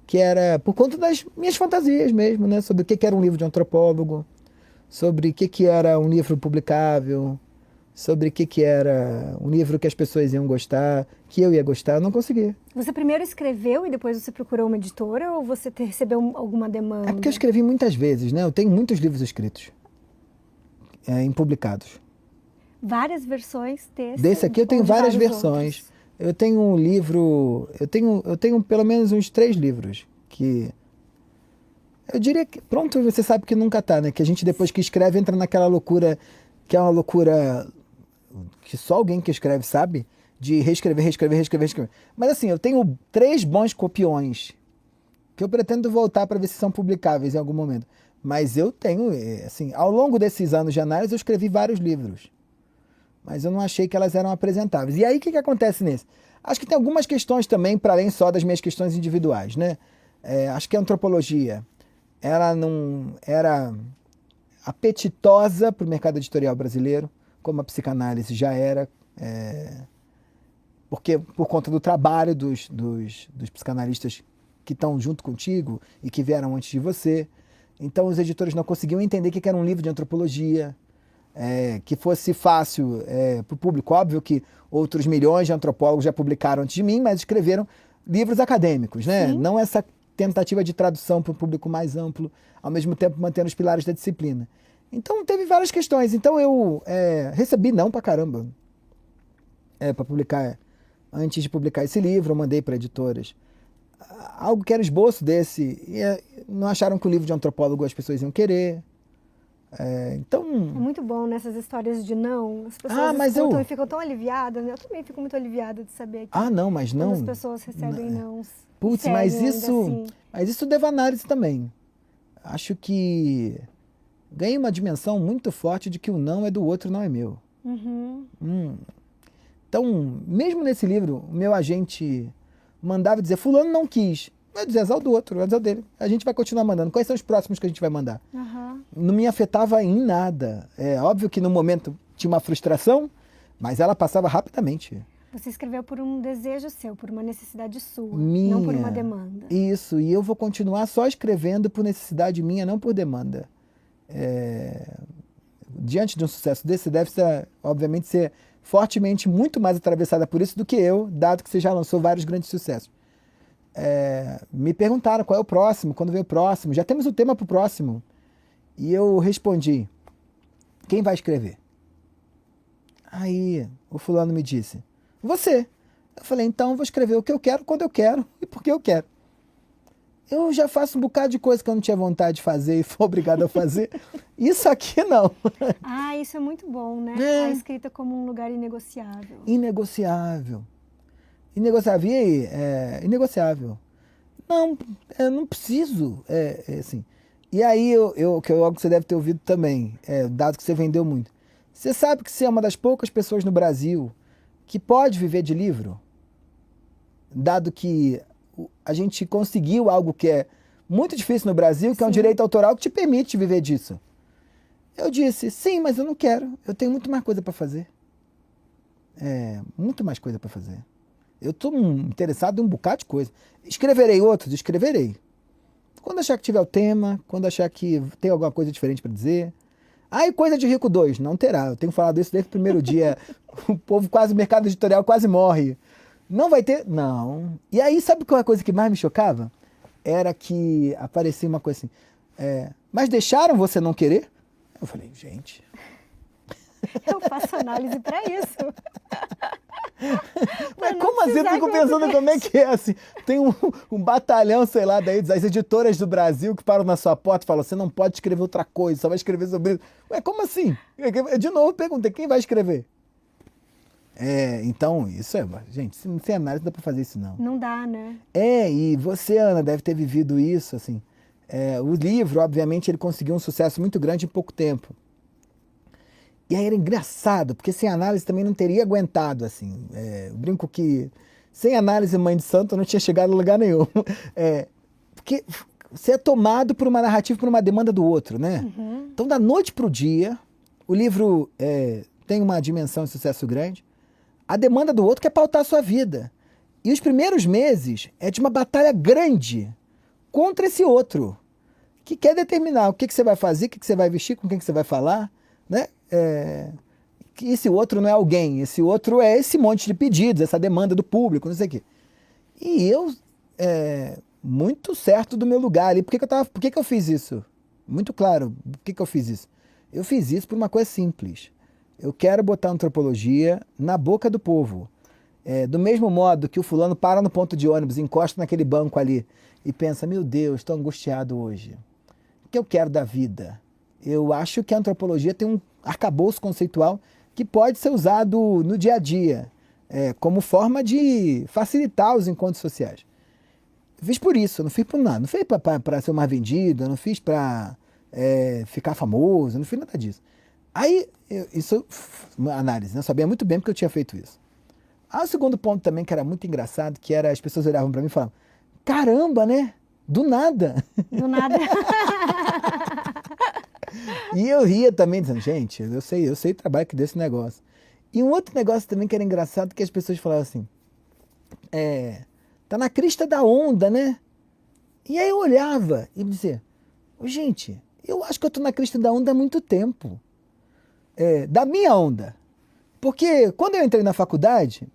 Que era por conta das minhas fantasias mesmo, né? Sobre o que era um livro de antropólogo, sobre o que era um livro publicável, sobre o que era um livro que as pessoas iam gostar, que eu ia gostar. Eu não conseguia. Você primeiro escreveu e depois você procurou uma editora ou você recebeu alguma demanda? É porque eu escrevi muitas vezes, né? Eu tenho muitos livros escritos, impublicados. Várias versões desse aqui eu tenho várias versões. Outros. Eu tenho um livro, eu tenho pelo menos uns 3 livros que eu diria que pronto, você sabe que nunca tá, né? Que a gente depois que escreve entra naquela loucura que é uma loucura que só alguém que escreve sabe, de reescrever. Mas assim, eu tenho 3 bons copiões que eu pretendo voltar para ver se são publicáveis em algum momento. Mas eu tenho, assim, ao longo desses anos de análise eu escrevi vários livros. Mas eu não achei que elas eram apresentáveis. E aí, o que acontece nisso? Acho que tem algumas questões também, para além só das minhas questões individuais, né? Acho que a antropologia, ela não era apetitosa para o mercado editorial brasileiro, como a psicanálise já era, porque por conta do trabalho dos psicanalistas que estão junto contigo e que vieram antes de você. Então, os editores não conseguiam entender o que era um livro de antropologia, que fosse fácil para o público. Óbvio que outros milhões de antropólogos já publicaram antes de mim, mas escreveram livros acadêmicos, né? Não essa tentativa de tradução para um público mais amplo, ao mesmo tempo mantendo os pilares da disciplina. Então, teve várias questões. Então, eu recebi não pra caramba para publicar. Antes de publicar esse livro, eu mandei para editoras algo que era esboço desse, e não acharam que o livro de antropólogo as pessoas iam querer. Então... É muito bom nessas histórias de não. As pessoas escutam e ficam tão aliviadas. Né? Eu também fico muito aliviada de saber que mas não. Quando as pessoas recebem não. Putz, mas isso deve análise também. Acho que ganhei uma dimensão muito forte de que o não é do outro, não é meu. Uhum. Então, mesmo nesse livro, o meu agente mandava dizer, fulano não quis. Vai dizer, azar do outro, azar dele. A gente vai continuar mandando. Quais são os próximos que a gente vai mandar? Uhum. Não me afetava em nada. É óbvio que no momento tinha uma frustração, mas ela passava rapidamente. Você escreveu por um desejo seu, por uma necessidade sua, não por uma demanda. Isso, e eu vou continuar só escrevendo por necessidade minha, não por demanda. Diante de um sucesso desse, você deve obviamente ser fortemente muito mais atravessada por isso do que eu, dado que você já lançou vários grandes sucessos. Me perguntaram qual é o próximo, quando vem o próximo, já temos o tema para o próximo. E eu respondi, quem vai escrever? Aí o fulano me disse, você. Eu falei, então eu vou escrever o que eu quero, quando eu quero e porque eu quero. Eu já faço um bocado de coisa que eu não tinha vontade de fazer e fui obrigado a fazer. Isso aqui não. Isso é muito bom, né? A escrita como um lugar inegociável. Inegociável. Inegociável. E aí, inegociável. Não, eu não preciso. Assim. E aí, que você deve ter ouvido também, dado que você vendeu muito. Você sabe que você é uma das poucas pessoas no Brasil que pode viver de livro? dado que a gente conseguiu algo que é muito difícil no Brasil, que é um direito autoral que te permite viver disso. Eu disse, sim, mas eu não quero. Eu tenho muito mais coisa para fazer. Muito mais coisa para fazer. Eu estou interessado em um bocado de coisa. Escreverei outros? Escreverei. Quando achar que tiver o tema, quando achar que tem alguma coisa diferente para dizer. E coisa de rico 2, não terá. Eu tenho falado isso desde o primeiro dia. O povo o mercado editorial quase morre. Não vai ter? Não. E aí, sabe qual é a coisa que mais me chocava? Era que aparecia uma coisa assim, mas deixaram você não querer? Eu falei, gente... Eu faço análise para isso. Mas como assim? Eu fico pensando como é que é assim. Tem um batalhão, sei lá, das editoras do Brasil que param na sua porta e falam, você não pode escrever outra coisa, só vai escrever sobre isso. Ué, como assim? De novo, eu perguntei, quem vai escrever? Então, isso gente, sem análise não dá pra fazer isso não. Não dá, né? E você, Ana, deve ter vivido isso, assim. O livro, obviamente, ele conseguiu um sucesso muito grande em pouco tempo. E aí era engraçado, porque sem análise também não teria aguentado, assim. Eu brinco que sem análise, mãe de santo, eu não tinha chegado a lugar nenhum. Porque você é tomado por uma narrativa, por uma demanda do outro, né? Uhum. Então, da noite pro dia, o livro tem uma dimensão de sucesso grande. A demanda do outro quer pautar a sua vida. E os primeiros meses é de uma batalha grande contra esse outro, que quer determinar o que você vai fazer, o que você vai vestir, com quem que você vai falar, né? Que esse outro não é alguém, esse outro é esse monte de pedidos, essa demanda do público, não sei o quê. E eu, muito certo do meu lugar ali, por que eu fiz isso? Muito claro, por que eu fiz isso? Eu fiz isso por uma coisa simples. Eu quero botar antropologia na boca do povo. Do mesmo modo que o fulano para no ponto de ônibus, encosta naquele banco ali e pensa, meu Deus, estou angustiado hoje. O que eu quero da vida? Eu acho que a antropologia tem um arcabouço conceitual que pode ser usado no dia a dia, como forma de facilitar os encontros sociais. Eu fiz por isso, eu não fiz por nada. Não fiz para ser mais vendido, eu não fiz para ficar famoso, eu não fiz nada disso. Aí, isso uma análise, né? Eu sabia muito bem porque eu tinha feito isso. O segundo ponto também que era muito engraçado, que era as pessoas olhavam para mim e falavam, caramba, né? Do nada. Do nada. E eu ria também, dizendo, gente, eu sei o trabalho que deu esse negócio. E um outro negócio também que era engraçado, que as pessoas falavam assim, tá na crista da onda, né? E aí eu olhava e dizia, gente, eu acho que eu tô na crista da onda há muito tempo. Da minha onda. Porque quando eu entrei na faculdade,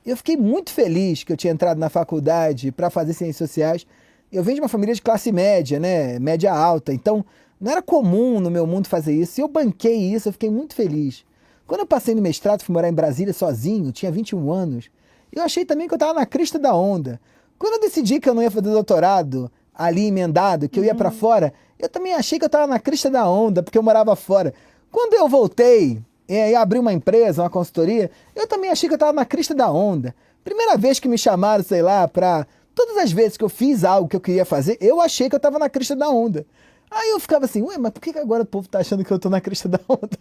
eu fiquei muito feliz que eu tinha entrado na faculdade para fazer ciências sociais. Eu venho de uma família de classe média, né? Média alta. Então, não era comum no meu mundo fazer isso. E eu banquei isso, eu fiquei muito feliz. Quando eu passei no mestrado, fui morar em Brasília sozinho, tinha 21 anos. Eu achei também que eu estava na crista da onda. Quando eu decidi que eu não ia fazer doutorado ali emendado, que eu ia para fora, eu também achei que eu estava na crista da onda, porque eu morava fora. Quando eu voltei e abri uma empresa, uma consultoria, eu também achei que eu estava na crista da onda. Primeira vez que me chamaram, sei lá, para... Todas as vezes que eu fiz algo que eu queria fazer, eu achei que eu estava na crista da onda. Aí eu ficava assim, mas por que agora o povo está achando que eu estou na crista da onda?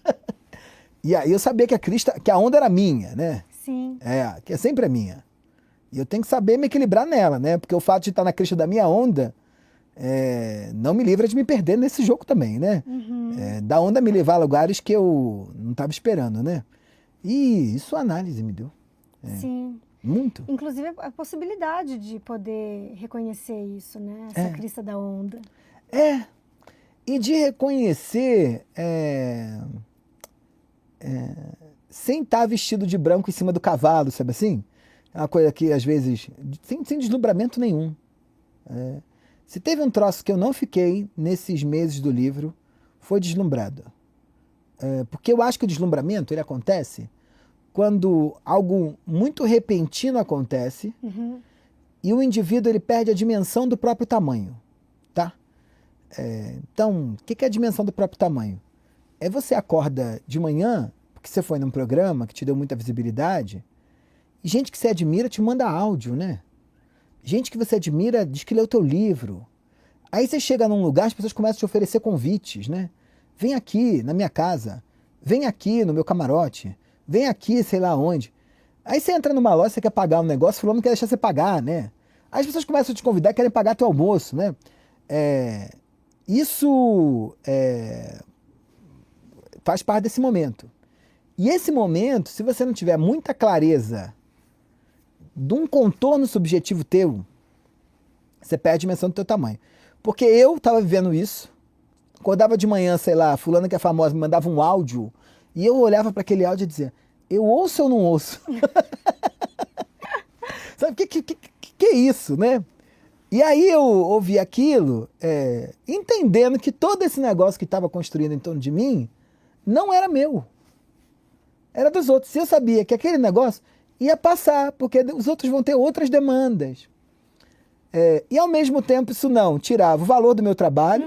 E aí eu sabia que a onda era minha, né? Sim. Que sempre é minha. E eu tenho que saber me equilibrar nela, né? Porque o fato de estar na crista da minha onda não me livra de me perder nesse jogo também, né? Uhum. Da onda me levar a lugares que eu não estava esperando, né? E isso a análise me deu. Sim. Muito. Inclusive a possibilidade de poder reconhecer isso, né? Essa crista da onda. E de reconhecer sem estar vestido de branco em cima do cavalo, sabe assim? É uma coisa que, às vezes, sem deslumbramento nenhum. Se teve um troço que eu não fiquei nesses meses do livro, foi deslumbrado. Porque eu acho que o deslumbramento ele acontece quando algo muito repentino acontece e o indivíduo ele perde a dimensão do próprio tamanho. Tá? Então, o que é a dimensão do próprio tamanho? Você acorda de manhã, porque você foi num programa que te deu muita visibilidade, e gente que você admira te manda áudio, né? Gente que você admira diz que leu o teu livro. Aí você chega num lugar, as pessoas começam a te oferecer convites, né? Vem aqui na minha casa, vem aqui no meu camarote, vem aqui sei lá onde. Aí você entra numa loja, você quer pagar um negócio, fulano não quer deixar você pagar, né? Aí as pessoas começam a te convidar e querem pagar teu almoço, né? Isso faz parte desse momento. E esse momento, se você não tiver muita clareza de um contorno subjetivo teu, você perde a dimensão do teu tamanho. Porque eu estava vivendo isso, acordava de manhã, sei lá, fulano que é famosa me mandava um áudio, e eu olhava para aquele áudio e dizia, eu ouço ou não ouço? Sabe, que é isso, né? E aí eu ouvi aquilo, entendendo que todo esse negócio que estava construindo em torno de mim, não era meu. Era dos outros. Se eu sabia que aquele negócio ia passar, porque os outros vão ter outras demandas. E ao mesmo tempo isso não tirava o valor do meu trabalho,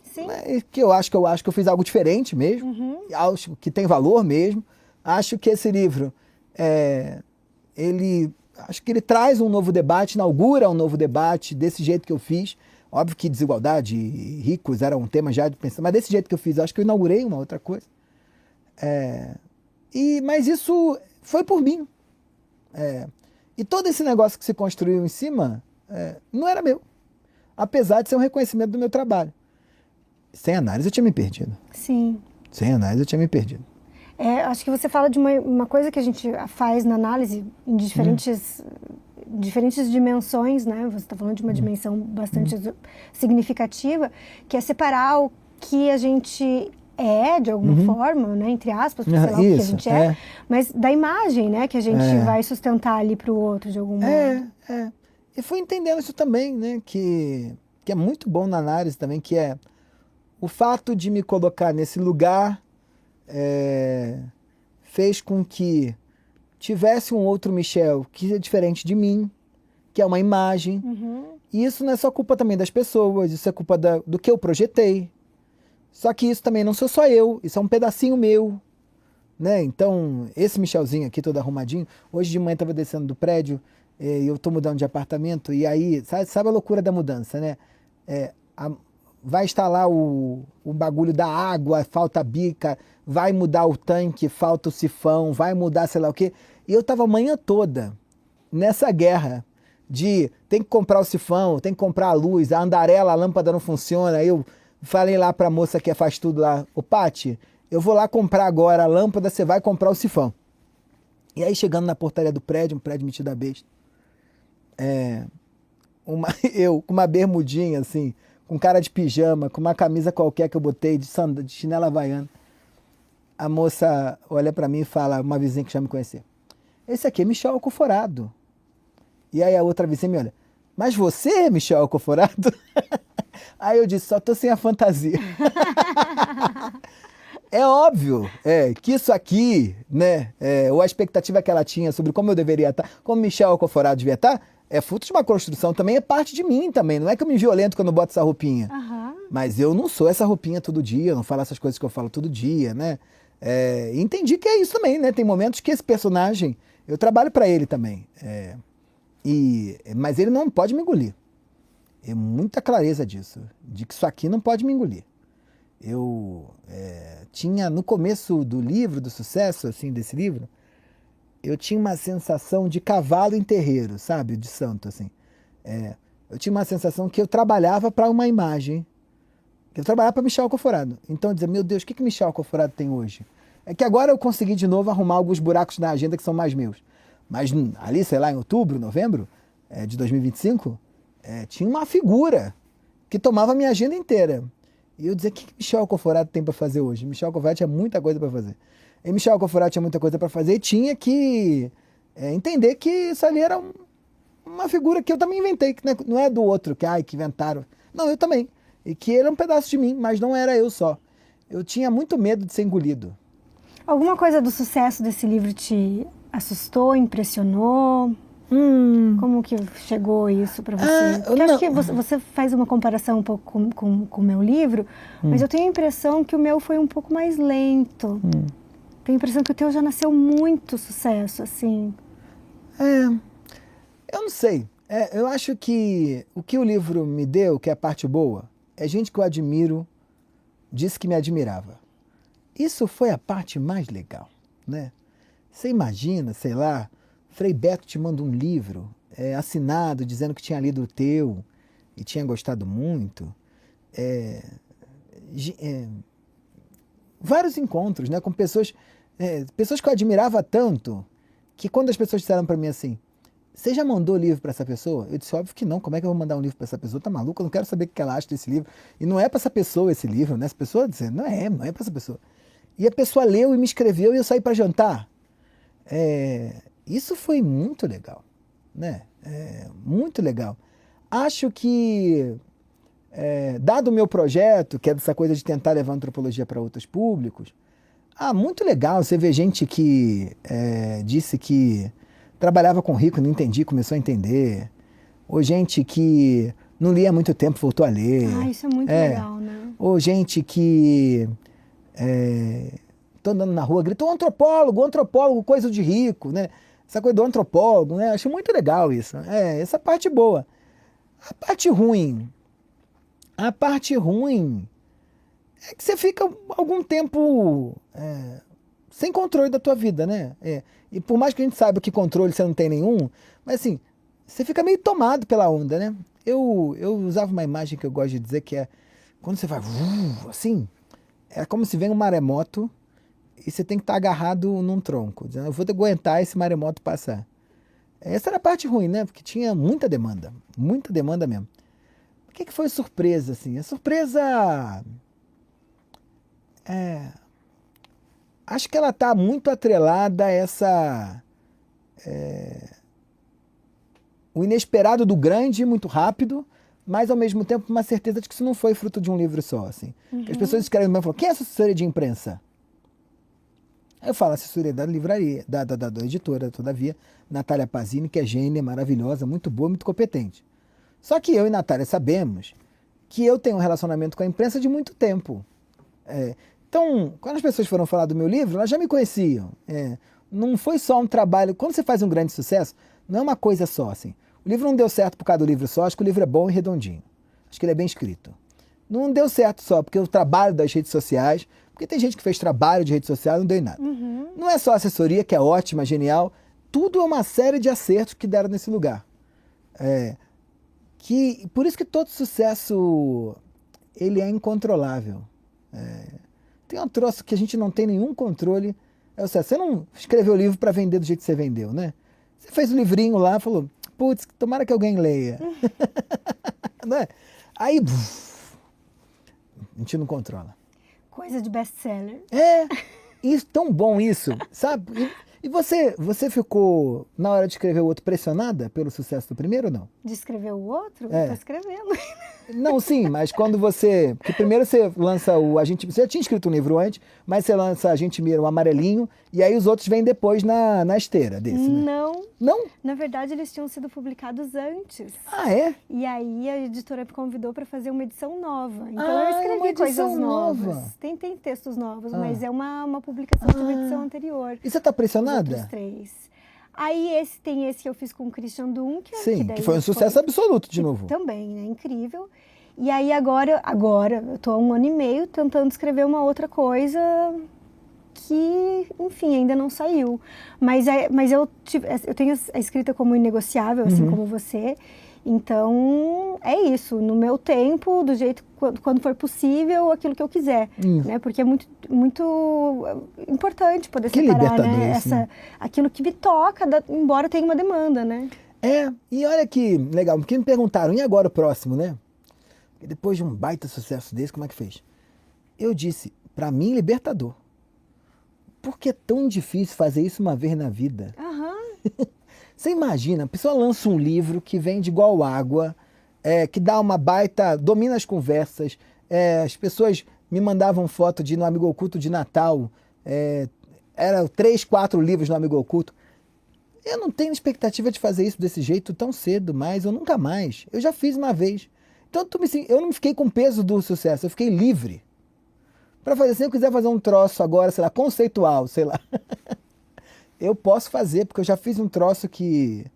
sim. Que eu acho que eu fiz algo diferente mesmo, acho que tem valor mesmo. Acho que esse livro, acho que ele traz um novo debate, inaugura um novo debate desse jeito que eu fiz. Óbvio que desigualdade e ricos era um tema já de pensar, mas desse jeito que eu fiz, acho que eu inaugurei uma outra coisa. Mas isso foi por mim. E todo esse negócio que se construiu em cima não era meu. Apesar de ser um reconhecimento do meu trabalho. Sem análise eu tinha me perdido. Sim. Sem análise eu tinha me perdido. Acho que você fala de uma coisa que a gente faz na análise em diferentes dimensões, né? Você está falando de uma dimensão bastante significativa, que é separar o que a gente de alguma forma, né? Entre aspas, sei lá o que a gente mas da imagem, né? Que a gente vai sustentar ali para o outro de algum modo. E fui entendendo isso também, né? Que é muito bom na análise também, que é o fato de me colocar nesse lugar fez com que tivesse um outro Michel que é diferente de mim, que é uma imagem. E isso não é só culpa também das pessoas, isso é culpa do que eu projetei. Só que isso também não sou só eu, isso é um pedacinho meu. Né? Então, esse Michelzinho aqui, todo arrumadinho, hoje de manhã estava descendo do prédio, eu estou mudando de apartamento, e aí, sabe a loucura da mudança, né? Vai instalar o bagulho da água, falta a bica, vai mudar o tanque, falta o sifão, vai mudar sei lá o quê. E eu estava a manhã toda nessa guerra de tem que comprar o sifão, tem que comprar a luz, a andarela, a lâmpada não funciona. Eu falei lá para a moça que faz tudo lá, ô Pati, eu vou lá comprar agora a lâmpada, você vai comprar o sifão. E aí chegando na portaria do prédio, um prédio metido a besta, eu com uma bermudinha assim, com cara de pijama, com uma camisa qualquer que eu botei de chinela havaiana. A moça olha pra mim e fala, uma vizinha que já me conhecia, esse aqui é Michel Alcoforado. E aí a outra vizinha me olha, mas você é Michel Alcoforado? Aí eu disse, só tô sem a fantasia. É óbvio que isso aqui, né, ou a expectativa que ela tinha sobre como eu deveria estar, como Michel Alcoforado devia estar, é fruto de uma construção, também é parte de mim também. Não é que eu me violento quando eu boto essa roupinha. Mas eu não sou essa roupinha todo dia, eu não falo essas coisas que eu falo todo dia, né? Entendi que é isso também, né? Tem momentos que esse personagem, eu trabalho para ele também. Mas ele não pode me engolir. Eu muita clareza disso, de que isso aqui não pode me engolir. Eu tinha, no começo do livro, do sucesso, assim, desse livro, eu tinha uma sensação de cavalo em terreiro, sabe? De santo, assim. Eu tinha uma sensação que eu trabalhava para uma imagem, que eu trabalhava para Michel Alcoforado. Então eu dizia, meu Deus, o que Michel Alcoforado tem hoje? É que agora eu consegui de novo arrumar alguns buracos na agenda que são mais meus. Mas ali, sei lá, em outubro, novembro de 2025, tinha uma figura que tomava a minha agenda inteira. E eu dizia, o que Michel Alcoforado tem para fazer hoje? Michel Alcoforado tinha muita coisa para fazer. E Michel Alcoforado tinha muita coisa para fazer e tinha que entender que isso ali era uma figura que eu também inventei, que não é do outro, que inventaram. Não, eu também. E que ele é um pedaço de mim, mas não era eu só. Eu tinha muito medo de ser engolido. Alguma coisa do sucesso desse livro te assustou, impressionou? Como que chegou isso para você? Porque eu acho que você faz uma comparação um pouco com o meu livro, mas eu tenho a impressão que o meu foi um pouco mais lento. Tenho a impressão que o teu já nasceu muito sucesso, assim. Eu não sei. Eu acho que o que o livro me deu, que é a parte boa, é gente que eu admiro, disse que me admirava. Isso foi a parte mais legal, né? Você imagina, sei lá, Frei Beto te manda um livro assinado, dizendo que tinha lido o teu e tinha gostado muito. Vários encontros, né, com pessoas que eu admirava tanto, que quando as pessoas disseram para mim assim, você já mandou livro para essa pessoa? Eu disse, óbvio que não, como é que eu vou mandar um livro para essa pessoa? Tá maluco? Eu não quero saber o que ela acha desse livro. E não é para essa pessoa esse livro, né? Essa pessoa dizendo, não é para essa pessoa. E a pessoa leu e me escreveu e eu saí para jantar. Isso foi muito legal, né? Muito legal. Acho que, dado o meu projeto, que é dessa coisa de tentar levar a antropologia para outros públicos, muito legal você ver gente que disse que trabalhava com rico, não entendi, começou a entender. Ou gente que não lia há muito tempo, voltou a ler. Isso é muito legal, né? Ou gente que tô andando na rua, gritou antropólogo, coisa de rico, né? Essa coisa do antropólogo, né? Acho muito legal isso. Essa parte boa. A parte ruim é que você fica algum tempo sem controle da tua vida, né? E por mais que a gente saiba que controle você não tem nenhum, mas assim, você fica meio tomado pela onda, né? Eu usava uma imagem que eu gosto de dizer que é quando você vai assim, é como se vem um maremoto e você tem que estar agarrado num tronco, dizendo, eu vou aguentar esse maremoto passar. Essa era a parte ruim, né? Porque tinha muita demanda mesmo. O que foi surpresa, assim? A surpresa... acho que ela está muito atrelada a essa... o inesperado do grande, muito rápido, mas ao mesmo tempo uma certeza de que isso não foi fruto de um livro só, assim. As pessoas escrevem e falam, quem é a assessoria de imprensa? Aí eu falo, assessoria da livraria, da editora, todavia, Natália Pazini, que é gênia, maravilhosa, muito boa, muito competente. Só que eu e Natália sabemos que eu tenho um relacionamento com a imprensa de muito tempo. Então, quando as pessoas foram falar do meu livro, elas já me conheciam. Não foi só um trabalho... Quando você faz um grande sucesso, não é uma coisa só, assim. O livro não deu certo por causa do livro só, acho que o livro é bom e redondinho. Acho que ele é bem escrito. Não deu certo só porque o trabalho das redes sociais... Porque tem gente que fez trabalho de rede social e não deu em nada. Uhum. Não é só a assessoria, que é ótima, genial. Tudo é uma série de acertos que deram nesse lugar. Por isso que todo sucesso ele é incontrolável. Tem um troço que a gente não tem nenhum controle. Você não escreveu o livro para vender do jeito que você vendeu, né? Você fez o livrinho lá, falou, putz, tomara que alguém leia. Né? Aí, a gente não controla. Coisa de best-seller. Isso, tão bom isso, sabe? E você ficou, na hora de escrever o outro, pressionada pelo sucesso do primeiro ou não? De escrever o outro? Tá escrevendo. Não, sim, mas quando você... Porque primeiro você lança você já tinha escrito um livro antes, mas você lança A Gente Mira, o amarelinho, e aí os outros vêm depois na esteira desse, né? Não. Não? Na verdade, eles tinham sido publicados antes. É? E aí a editora me convidou para fazer uma edição nova. Então eu escrevi coisas novas. Tem textos novos, mas é uma publicação de uma edição anterior. E você tá pressionada? Os outros 3. Aí tem esse que eu fiz com o Christian Dunker. Sim, que foi um sucesso absoluto de novo. Também, né? Incrível. E aí agora eu estou há 1 ano e meio tentando escrever uma outra coisa que, enfim, ainda não saiu. Mas eu tenho a escrita como inegociável, assim como você. Então, é isso. No meu tempo, do jeito, quando for possível, aquilo que eu quiser. Né? Porque é muito, muito importante poder separar, né? Aquilo que me toca, embora tenha uma demanda, né? E olha que legal, porque me perguntaram, e agora o próximo, né? E depois de um baita sucesso desse, como é que fez? Eu disse, pra mim, libertador. Porque é tão difícil fazer isso uma vez na vida. Você imagina, a pessoa lança um livro que vende igual água, que dá uma baita, domina as conversas, as pessoas me mandavam foto no Amigo Oculto de Natal, eram 3, 4 livros no Amigo Oculto. Eu não tenho expectativa de fazer isso desse jeito tão cedo, mas eu nunca mais. Eu já fiz uma vez. Então eu não fiquei com o peso do sucesso, eu fiquei livre. Para fazer, se eu quiser fazer um troço agora, sei lá, conceitual, sei lá. Eu posso fazer, porque eu já fiz um troço que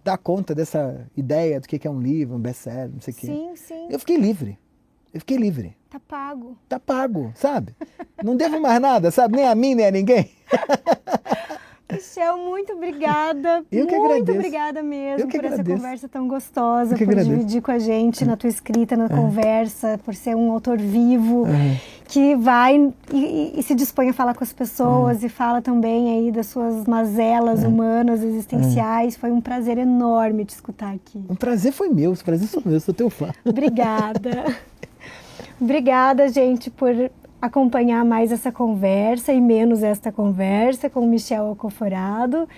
dá conta dessa ideia do que é um livro, um best-seller, não sei o quê. Sim. Eu fiquei livre. Tá pago. Tá pago, sabe? Não devo mais nada, sabe? Nem a mim, nem a ninguém. Michel, muito obrigada. Eu que muito agradeço. Obrigada mesmo por essa agradeço. conversa tão gostosa, Eu por agradeço. dividir com a gente na tua escrita, na conversa, por ser um autor vivo que vai e se dispõe a falar com as pessoas e fala também aí das suas mazelas humanas, existenciais. Foi um prazer enorme te escutar aqui. Um prazer foi meu, esse prazer foi meu, eu sou teu fã. Obrigada. Obrigada, gente, por acompanhar mais essa conversa e menos esta conversa com o Michel Alcoforado.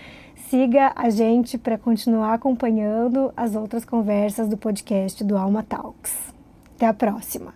Siga a gente para continuar acompanhando as outras conversas do podcast do Alma Talks. Até a próxima!